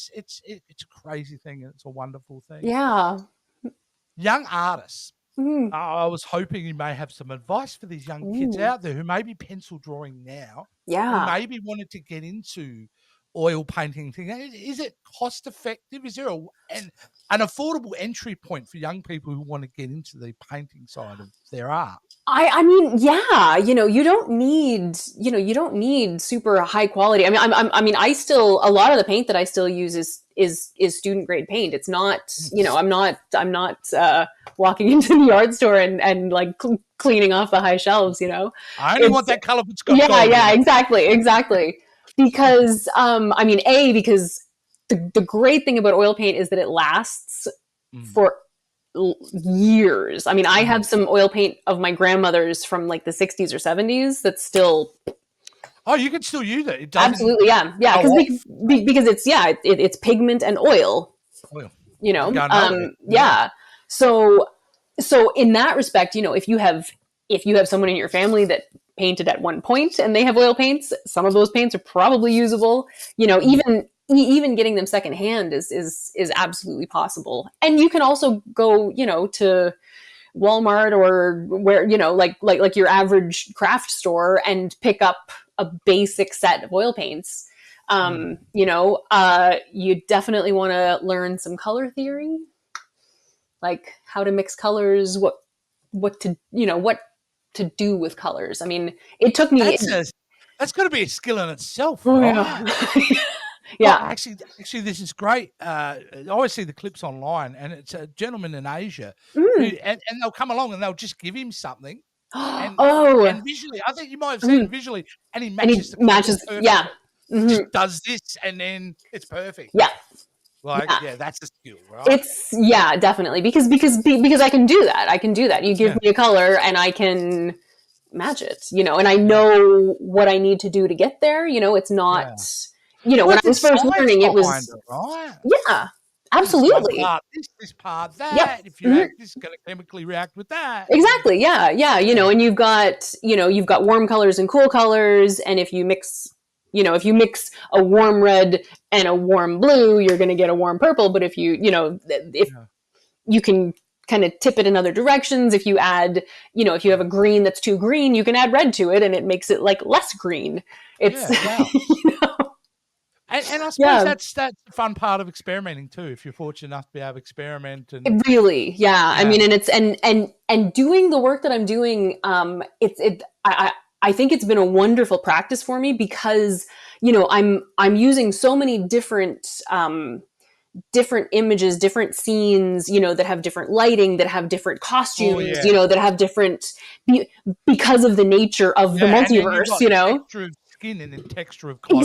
crazy thing and it's a wonderful thing. Yeah. Young artists. I was hoping you may have some advice for these young kids out there who may be pencil drawing now. Yeah. Who maybe wanted to get into oil painting thing. Is it cost effective? Is there an affordable entry point for young people who want to get into the painting side of their art? I mean, yeah, you don't need super high quality. I mean, a lot of the paint that I still use is student grade paint. It's not, I'm not walking into the art store and like cleaning off the high shelves, I only want that color that's got gold. Yeah, exactly. Because, because the great thing about oil paint is that it lasts for years. I mean, I have some oil paint of my grandmother's from like the 60s or 70s that's still. Oh, you can still use it. It doesn't. Absolutely, yeah. Because it's pigment and oil. Yeah. So in that respect, if you have someone in your family that painted at one point and they have oil paints, some of those paints are probably usable. Even getting them secondhand is absolutely possible. And you can also go, to Walmart or where, like your average craft store and pick up a basic set of oil paints. You definitely want to learn some color theory, like how to mix colors, what to do with colors. I mean, it took me. That's got to be a skill in itself, right? Yeah. Yeah, well, actually, this is great. I always see the clips online, and it's a gentleman in Asia, and they'll come along and they'll just give him something, and visually, I think you might have seen him visually, and he matches the colors perfectly. Yeah. Just does this, and then it's perfect. Yeah. Like, that's a skill, right? It's definitely because I can do that. I can do that. You give me a color and I can match it, and I know what I need to do to get there. It's not, when I was first learning, it was, right? Yeah, absolutely. This part, that. If you act, this is going to chemically react with that. Exactly. Yeah. And you've got warm colors and cool colors, and if you mix a warm red and a warm blue, you're going to get a warm purple. But if you can kind of tip it in other directions. If you add, if you have a green that's too green, you can add red to it, and it makes it like less green. It's And I suppose that's the fun part of experimenting too. If you're fortunate enough to be able to experiment, and really, I mean, and it's and doing the work that I'm doing, I think it's been a wonderful practice for me because I'm using so many different images, different scenes, that have different lighting, that have different costumes, that have different because of the nature of the multiverse, texture of skin and then texture of clothing.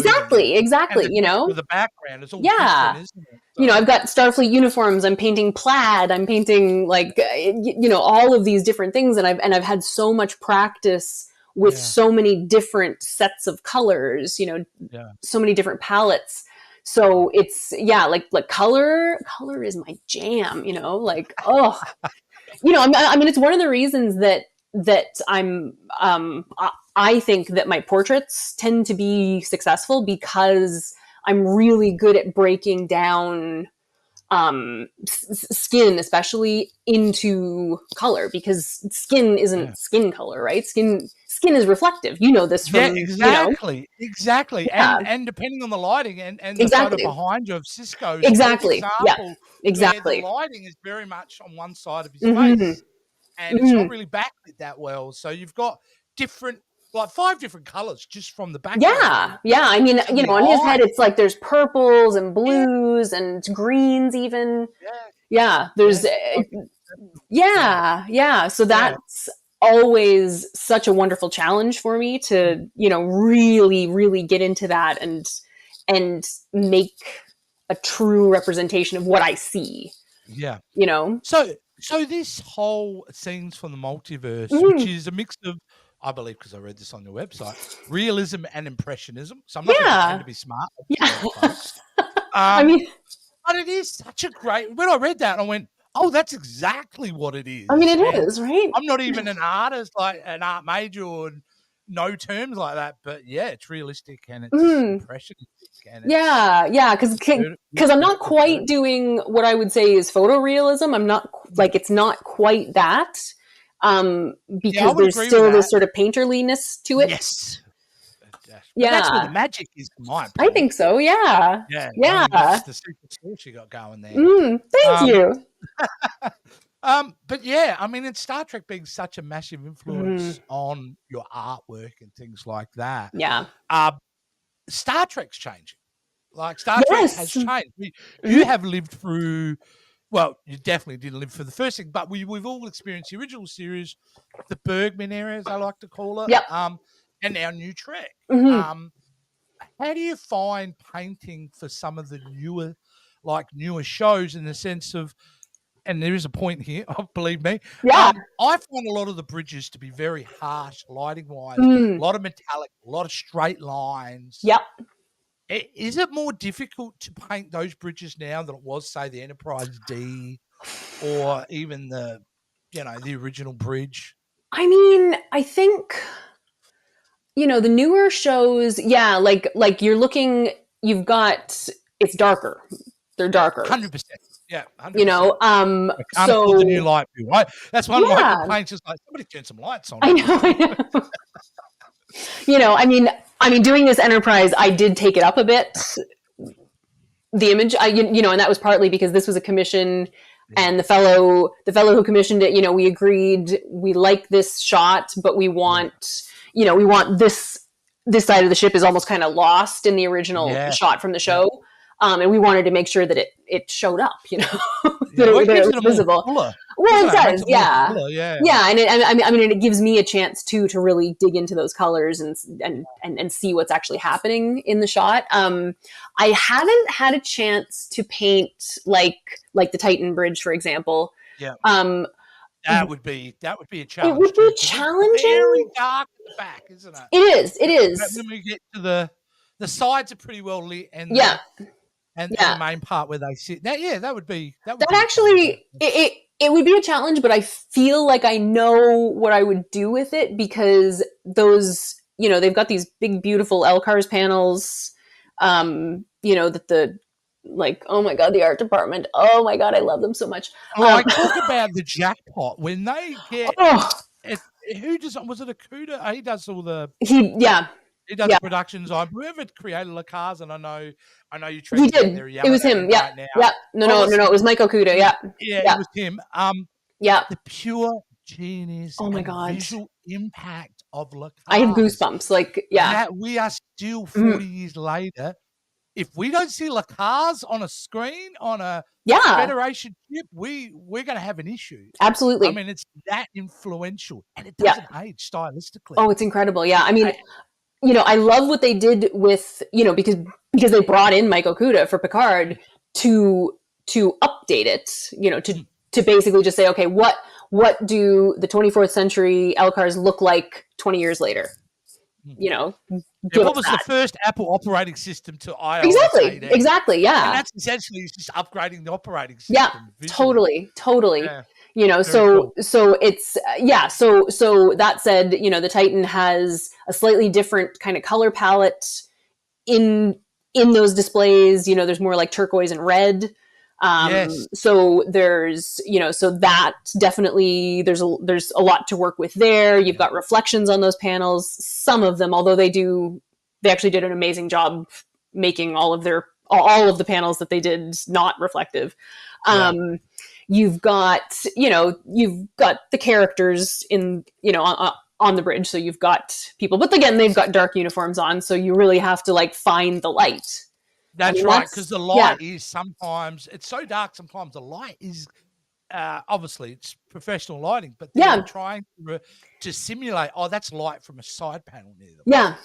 Exactly. And the background is all different, isn't it? So. I've got Starfleet uniforms. I'm painting plaid. I'm painting all of these different things, and I've had so much practice with so many different sets of colors. So many different palettes. So it's like color is my jam. I mean, it's one of the reasons that I'm I think that my portraits tend to be successful because I'm really good at breaking down skin, especially into color, because skin isn't skin color, right? Skin is reflective. You know this from exactly. And depending on the lighting and the photo behind you of Cisco, example, the lighting is very much on one side of his face, and it's not really backlit that well. So you've got different. Like 5 different colors just from the background. Yeah. I mean, on his head, it's like there's purples and blues and greens even. There's, So that's always such a wonderful challenge for me to, really, really get into that and make a true representation of what I see. Yeah. So this whole Scenes from the Multiverse, which is a mix of, I believe, because I read this on your website, realism and impressionism. So I'm not going to pretend to be smart. I mean, but it is such a great. When I read that, I went, "Oh, that's exactly what it is." I mean, it is, right? I'm not even an artist, like an art major, or no terms like that. But it's realistic and it's impressionistic. And because I'm not quite doing what I would say is photorealism. I'm not it's not quite that. Because there's still this sort of painterliness to it. Yes. But that's where the magic is, in my opinion. I think so. Yeah. I mean, that's the secret sauce you got going there. Thank you. But I mean, in Star Trek being such a massive influence on your artwork and things like that. Yeah. Star Trek's changing. Like Star Trek has changed. You have lived through. Well, you definitely didn't live for the first thing, but we've all experienced the original series, the Bergman era, as I like to call it, and now New Trek. How do you find painting for some of the newer shows in the sense of, and there is a point here, believe me, I find a lot of the bridges to be very harsh lighting-wise, a lot of metallic, a lot of straight lines. Yep. Is it more difficult to paint those bridges now than it was, say, the Enterprise D or even the original bridge? I mean, I think, the newer shows, like you're looking, it's darker. They're darker. 100%. Yeah, 100%. I can't afford the new light bill, right? That's one light complaint. Just like, somebody turn some lights on. I know. I mean, doing this Enterprise, I did take it up a bit. The image, and that was partly because this was a commission, and the fellow who commissioned it, we agreed we like this shot, but we want this side of the ship is almost kind of lost in the original shot from the show, and we wanted to make sure that it showed up, that it was visible. Well, it Makes does, it more yeah. fuller, yeah. Yeah, and I mean, it gives me a chance too to really dig into those colors and see what's actually happening in the shot. I haven't had a chance to paint like the Titan Bridge, for example. Yeah. Um, That would be a it challenge would be too, because it's very challenging. dark at the back, isn't it? It is. It But is. when we get to the sides are pretty well lit, and Yeah. the Yeah. main part where they sit. That would be That a challenge. actually it would be a challenge, but I feel like I know what I would do with it because those, they've got these big beautiful LCARS panels, that the like, oh my god, the art department. Oh my god, I love them so much. Like, talk about the jackpot when they get Oh, it. Who does was it Akuda? He does all the yeah. he does Yeah. the productions on whoever created La Cars, and I know you He treasures out did. there It yelling was at me him. Yeah. right now. Yeah. No, Oh, no, was no, no. It was Mike Okuda. Yeah. yeah, it Yeah. was him. Yeah. The pure genius Oh my and god. visual impact of La I had Cars goosebumps. Like, yeah. that we are still 40 years later. If we don't see La Cars on a screen on a Yeah. Federation ship, we're going to have an issue. I Absolutely. mean, it's that influential, and it Yeah. doesn't age stylistically. Oh, it's incredible. Yeah. I mean, I love what they did with, because they brought in Mike Okuda for Picard to update it, to basically just say, okay, what do the 24th century LCARs look like 20 years later? Yeah, Give what us was that. the first Apple operating system to iOS 18? Exactly. Yeah. And that's essentially just upgrading the operating system. Yeah, Visually. totally. Yeah. So Cool. so it's so that said, the Titan has a slightly different kind of color palette in those displays. There's more like turquoise and red. Yes. So there's, so that definitely there's a lot to work with there. You've got reflections on those panels. Some of them, although they actually did an amazing job making all of the panels that they did not reflective. You've got the characters in, on the bridge. So you've got people, but again, they've got dark uniforms on. So you really have to like find the light. That's right, because the light is sometimes, it's so dark sometimes the light is, obviously it's professional lighting, but they're trying to simulate, that's light from a side panel near them. Yeah.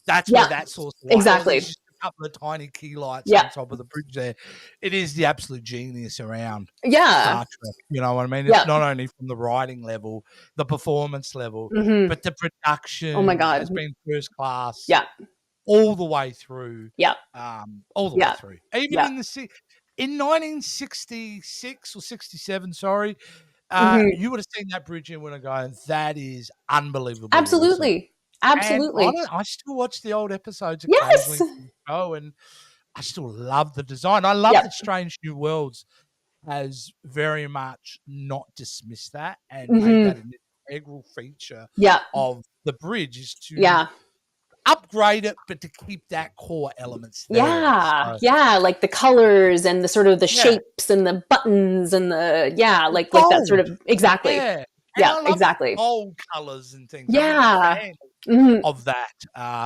That's where that source of light, exactly. There's just a couple of tiny key lights on top of the bridge there. It is the absolute genius around Star Trek. You know what I mean? It's not only from the writing level, the performance level, but the production has been first class. Yeah. All the way through. Yeah. All the way through. Even in 1966 or 67, sorry, you would have seen that bridge and would have gone, that is unbelievable. Absolutely. Awesome. Absolutely. And I still watch the old episodes occasionally from the show, and I still love the design. I love that Strange New Worlds has very much not dismissed that and made that an integral feature of the bridge, is to upgrade it, but to keep that core elements there. Like the colors and the sort of the shapes and the buttons and the like that sort of exactly. Exactly. Gold colors and things. Of that,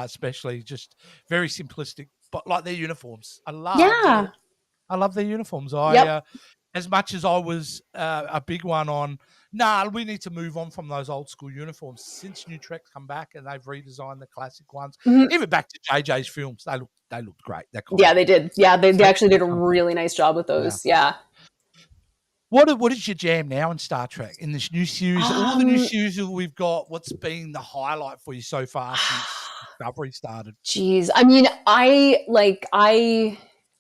especially just very simplistic, but like their uniforms. I love their uniforms. As much as I was a big one on, we need to move on from those old school uniforms. Since New Trek's come back and they've redesigned the classic ones, even back to JJ's films, they looked great. They did. Yeah, they actually did a really nice job with those. Yeah. What is your jam now in Star Trek, in this new series? All the new series that we've got, what's been the highlight for you so far since Discovery started? Geez, I mean, I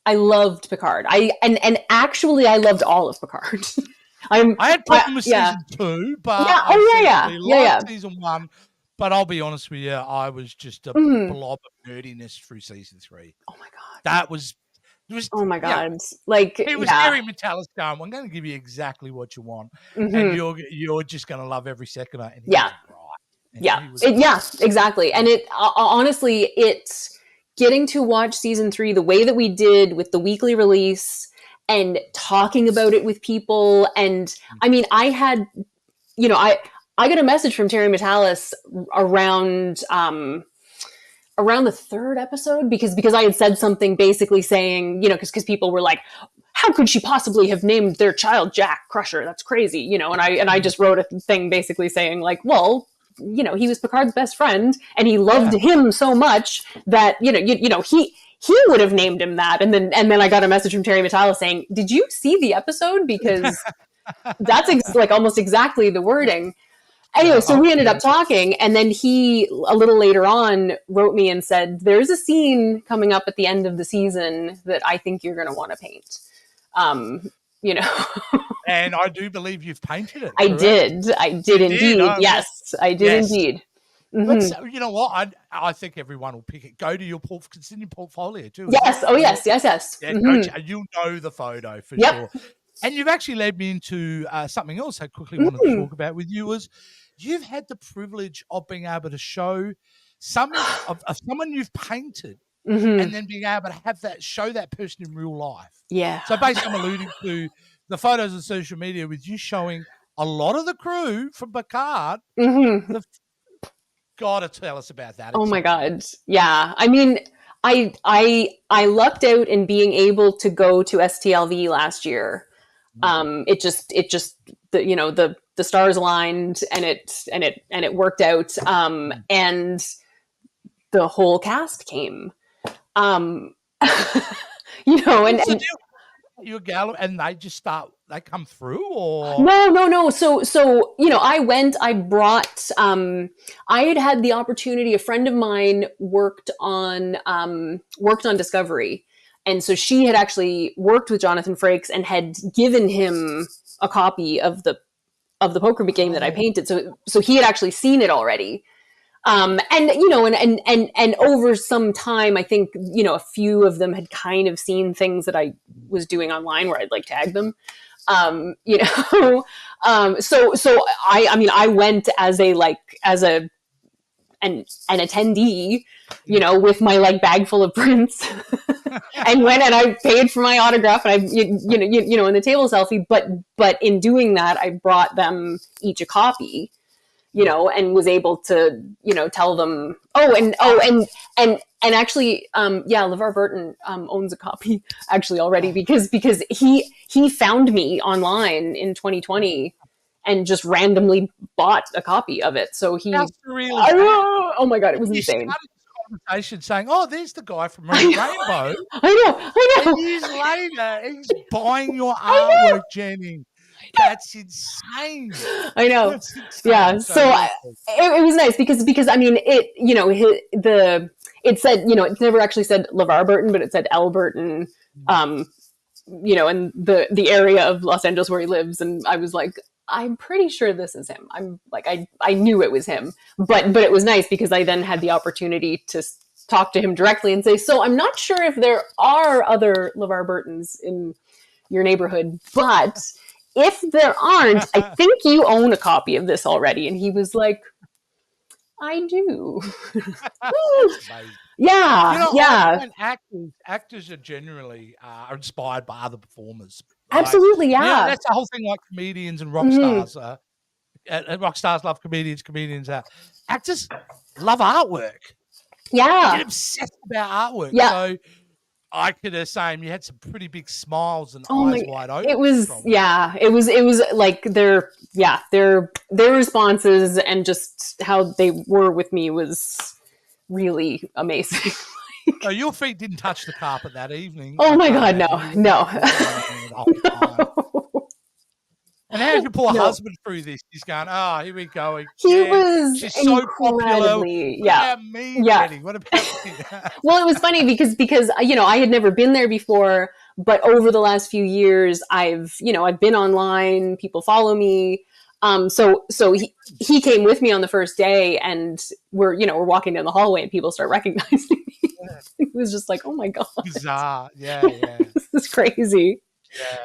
loved Picard. And actually I loved all of Picard. I had problems with season 2, but I liked season 1. But I'll be honest with you, I was just a blob of nerdiness through season 3. Oh my god, that was. Oh my god! Like it was Harry Metallis going, I'm going to give you exactly what you want, and you're just going to love every second of it. And exactly. And it honestly, it's getting to watch season 3 the way that we did with the weekly release and talking about it with people. And I mean, I had, I got a message from Terry Metalis around the 3rd episode because I had said something basically saying, because people were like, how could she possibly have named their child Jack Crusher? That's crazy, you know. And I just wrote a thing basically saying like, well, you know, he was Picard's best friend, and he loved him so much that he would have named him that. And then I got a message from Terry Matala saying, "Did you see the episode? Because that's like almost exactly the wording." Anyway, so we ended up talking, and then he, a little later on, wrote me and said, "There's a scene coming up at the end of the season that I think you're going to want to paint." You know. And I do believe you've painted it. I did indeed. Oh, yes, I did indeed. Mm-hmm. You know what? I think everyone will pick it. Go to your consider portfolio too. Yes. Oh, yes. Yeah, mm-hmm. You'll know the photo for sure. And you've actually led me into something else I quickly wanted to talk about with you was you've had the privilege of being able to show someone you've painted and then being able to have that show that person in real life. Yeah. So basically I'm alluding to the photos on social media with you showing a lot of the crew from Picard. Gotta tell us about that. Oh my God. Yeah. I mean, I lucked out in being able to go to STLV last year. It just the stars aligned and it worked out. And the whole cast came. And your gal and they come through or no. So I brought I had the opportunity. A friend of mine worked on Discovery. And so she had actually worked with Jonathan Frakes and had given him a copy of the poker game that I painted. So he had actually seen it already. And over some time, I think, a few of them had kind of seen things that I was doing online where I'd like tag them. So I went as an attendee, with my like bag full of prints and went and I paid for my autograph and in the table selfie. But in doing that, I brought them each a copy, and was able to, tell them, and actually, LeVar Burton owns a copy actually already because he found me online in 2020 and just randomly bought a copy of it. So oh my God, it was insane. Conversation saying, "Oh, there's the guy from Rainbow." I know. And years later, he's buying your artwork, Jenny. That's insane. I know. Yeah. So it was nice because I mean it. It said it never actually said LeVar Burton, but it said L Burton. And the area of Los Angeles where he lives, and I was like, I'm pretty sure this is him. I'm like, I knew it was him, but it was nice because I then had the opportunity to talk to him directly and say, so I'm not sure if there are other LeVar Burtons in your neighborhood, but if there aren't, I think you own a copy of this already. And he was like, I do. Yeah. Actors are generally inspired by other performers. Right? Absolutely, yeah. That's the whole thing. Like comedians and rock stars. Rock stars love comedians. Comedians actors love artwork. Yeah, they get obsessed about artwork. Yeah. So I could say you had some pretty big smiles and eyes wide open. It was it was like their responses and just how they were with me was really amazing. So your feet didn't touch the carpet that evening. Oh my God, no. And how did your poor husband through this? He's going, here we go. She's so popular. Yeah. What about me, Jenny? What about me? Well, it was funny because I had never been there before, but over the last few years, I've been online. People follow me. So he came with me on the first day, and we're walking down the hallway, and people start recognizing me. It was just like, oh my God, bizarre. Yeah. This is crazy.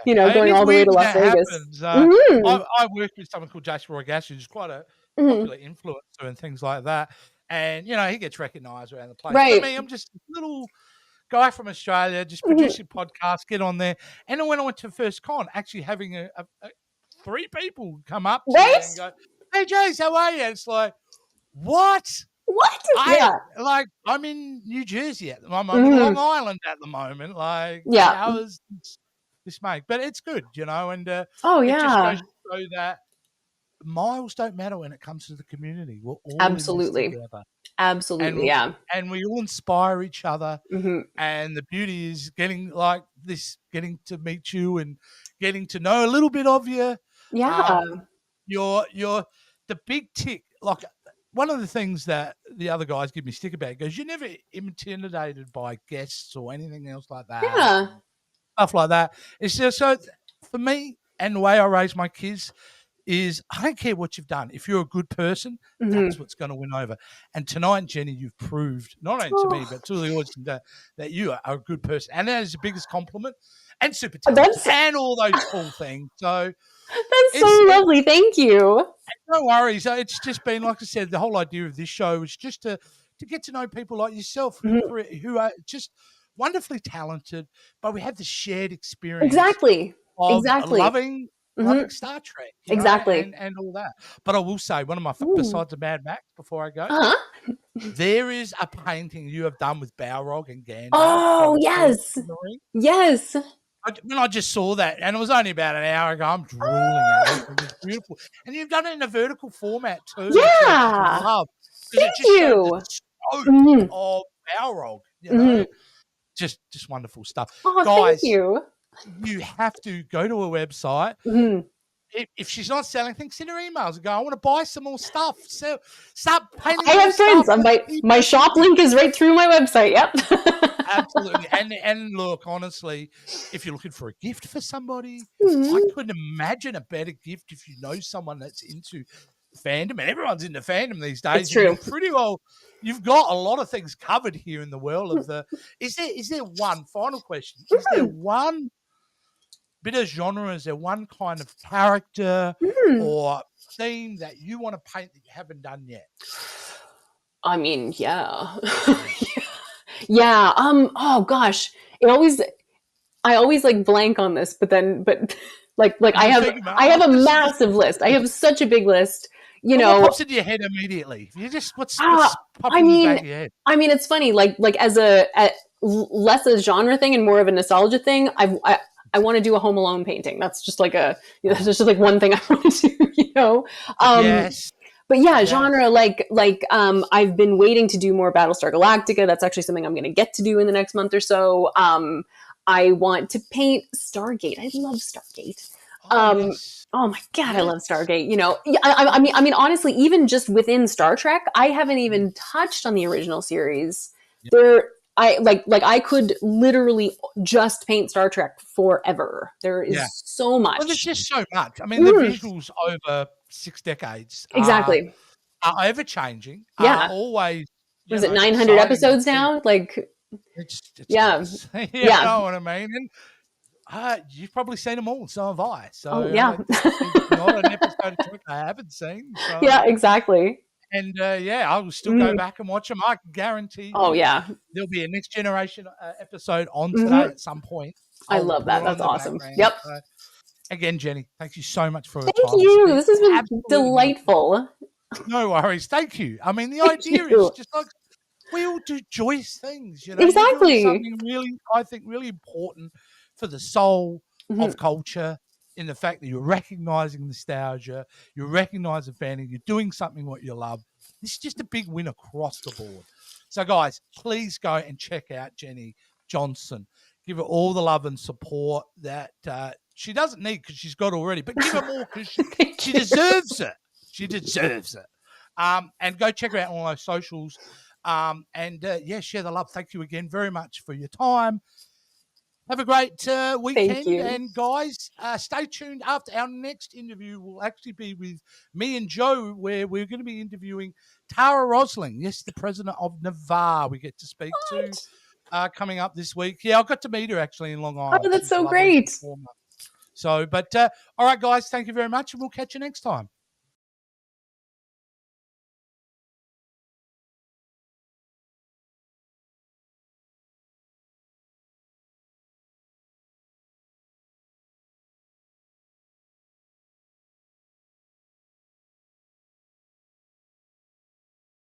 Yeah. Going all the way to Las Vegas. I worked with someone called Jase who's quite a popular influencer and things like that. And, he gets recognized around the place. Right. For me, I'm just a little guy from Australia, just producing podcasts, get on there. And then when I went to First Con, actually having three people come up to me and go, hey, Jase, how are you? And it's like, what? I'm in New Jersey at the moment. I'm in Long Island at the moment. Like, how is dismayed. But it's good, and Oh it just goes yeah. to show that miles don't matter when it comes to the community. We're all in this Absolutely. together. Absolutely. And Yeah. and we all inspire each other. Hmm. And the beauty is getting to meet you and getting to know a little bit of you. Yeah. You're the big tick. Like one of the things that the other guys give me stick about goes, you're never intimidated by guests or anything else like that, Yeah. or stuff like that. It's just so for me and the way I raise my kids is I don't care what you've done. If you're a good person, Hmm. that's what's going to win over. And tonight, Jenny, you've proved not only to me Oh, but to the audience that you are a good person, and that is the biggest compliment. And super talented, that's and all those cool things. So that's it's so lovely. Thank you. no worries. It's just been, like I said, the whole idea of this show is just to get to know people like yourself Hmm. who are just wonderfully talented, but we have the shared experience Exactly. of Exactly. Hmm. loving Star Trek, Exactly. and all that. But I will say, one of my Ooh. besides the Mad Max, before I go, Uh-huh. there is a painting you have done with Balrog and Gandalf Oh from Fellowship yes. of the Ring. Yes. When I just saw that, and it was only about an hour ago, I'm drooling at it. It was beautiful, and you've done it in a vertical format too, which I just Yeah. love because it Thank just showed the you. scope Hmm. of Balrog. Hmm. Just wonderful stuff, Oh, thank guys. you. You have to go to her website. Hmm. If she's not selling things, send her emails and go, I want to buy some more stuff. So start painting I more have stuff. friends. Let's keep My making shop link is right through my website. Yep. absolutely. And look, honestly, if you're looking for a gift for somebody, I Mhm. couldn't imagine a better gift if you know someone that's into fandom, and everyone's into fandom these It's days, and true. you've got a lot of things covered here in the world of the is there one final question? Is there Mhm. one bit of genre? Is there one kind of character Mhm. or theme that you want to paint that you haven't done yet? I mean, yeah. Yeah. Oh gosh. It always I always like blank on this, but like You've been thinking I about, have a this is just massive list. I have such a big list. You well, what know, pops into your head immediately? You just ah, what's I popping in the back mean, of your head? it's funny. Like as less a genre thing and more of a nostalgia thing. I want to do a Home Alone painting. That's just like that's Oh, just like one thing I want to do. yes, But yeah, yes. genre I've been waiting to do more Battlestar Galactica. That's actually something I'm going to get to do in the next month or so. I want to paint Stargate. I love Stargate. Oh, yes, Oh my god, I love yes. Stargate. Yeah, I mean, honestly, even just within Star Trek, I haven't even touched on the original series. Yeah. There, I I could literally just paint Star Trek forever. There Yeah. is so Well, there's much. just so much. I mean, the Mm, visuals over 6 decades exactly. are ever changing, are Yeah. always, Was it 900 exciting to episodes see. now? Like, It's yeah, nuts. You yeah. know what I mean? And you've probably seen them all, so have I. So Oh, I yeah. don't think there's not an episode of Trek I haven't seen. So Yeah, exactly. and yeah, I will still go Mm. back and watch them. I can guarantee Oh, you yeah. there'll be a next generation episode on today Hmm. at some point. I I'll love put that. it on That's in the awesome. background. Yep. So again, Jenny, thank you so much for your Thank time. This has you. been This has been absolutely wonderful. delightful. No worries. Thank you. I mean, the Thank idea is you. just like we all do joyous things, You're doing Exactly. something really, I think, really important for the soul Mhm. of culture in the fact that you're recognizing nostalgia, you're recognizing fandom, you're doing something what you love. This is just a big win across the board. So, guys, please go and check out Jenny Johnson. Give her all the love and support that she doesn't need because she's got already, but give her more because Thank she you. deserves it. She deserves it. And go check her out on all those socials. And yeah, share the love. Thank you again very much for your time. Have a great Thank weekend. you. And guys, stay tuned. After our next interview will actually be with me and Joe, where we're going to be interviewing Tara Rosling. Yes, the president of Navarre we get to speak to What? coming up this week. Yeah, I got to meet her actually in Long Oh, Island. that's She's a so lovely great. performer. So, but all right, guys, thank you very much. And we'll catch you next time.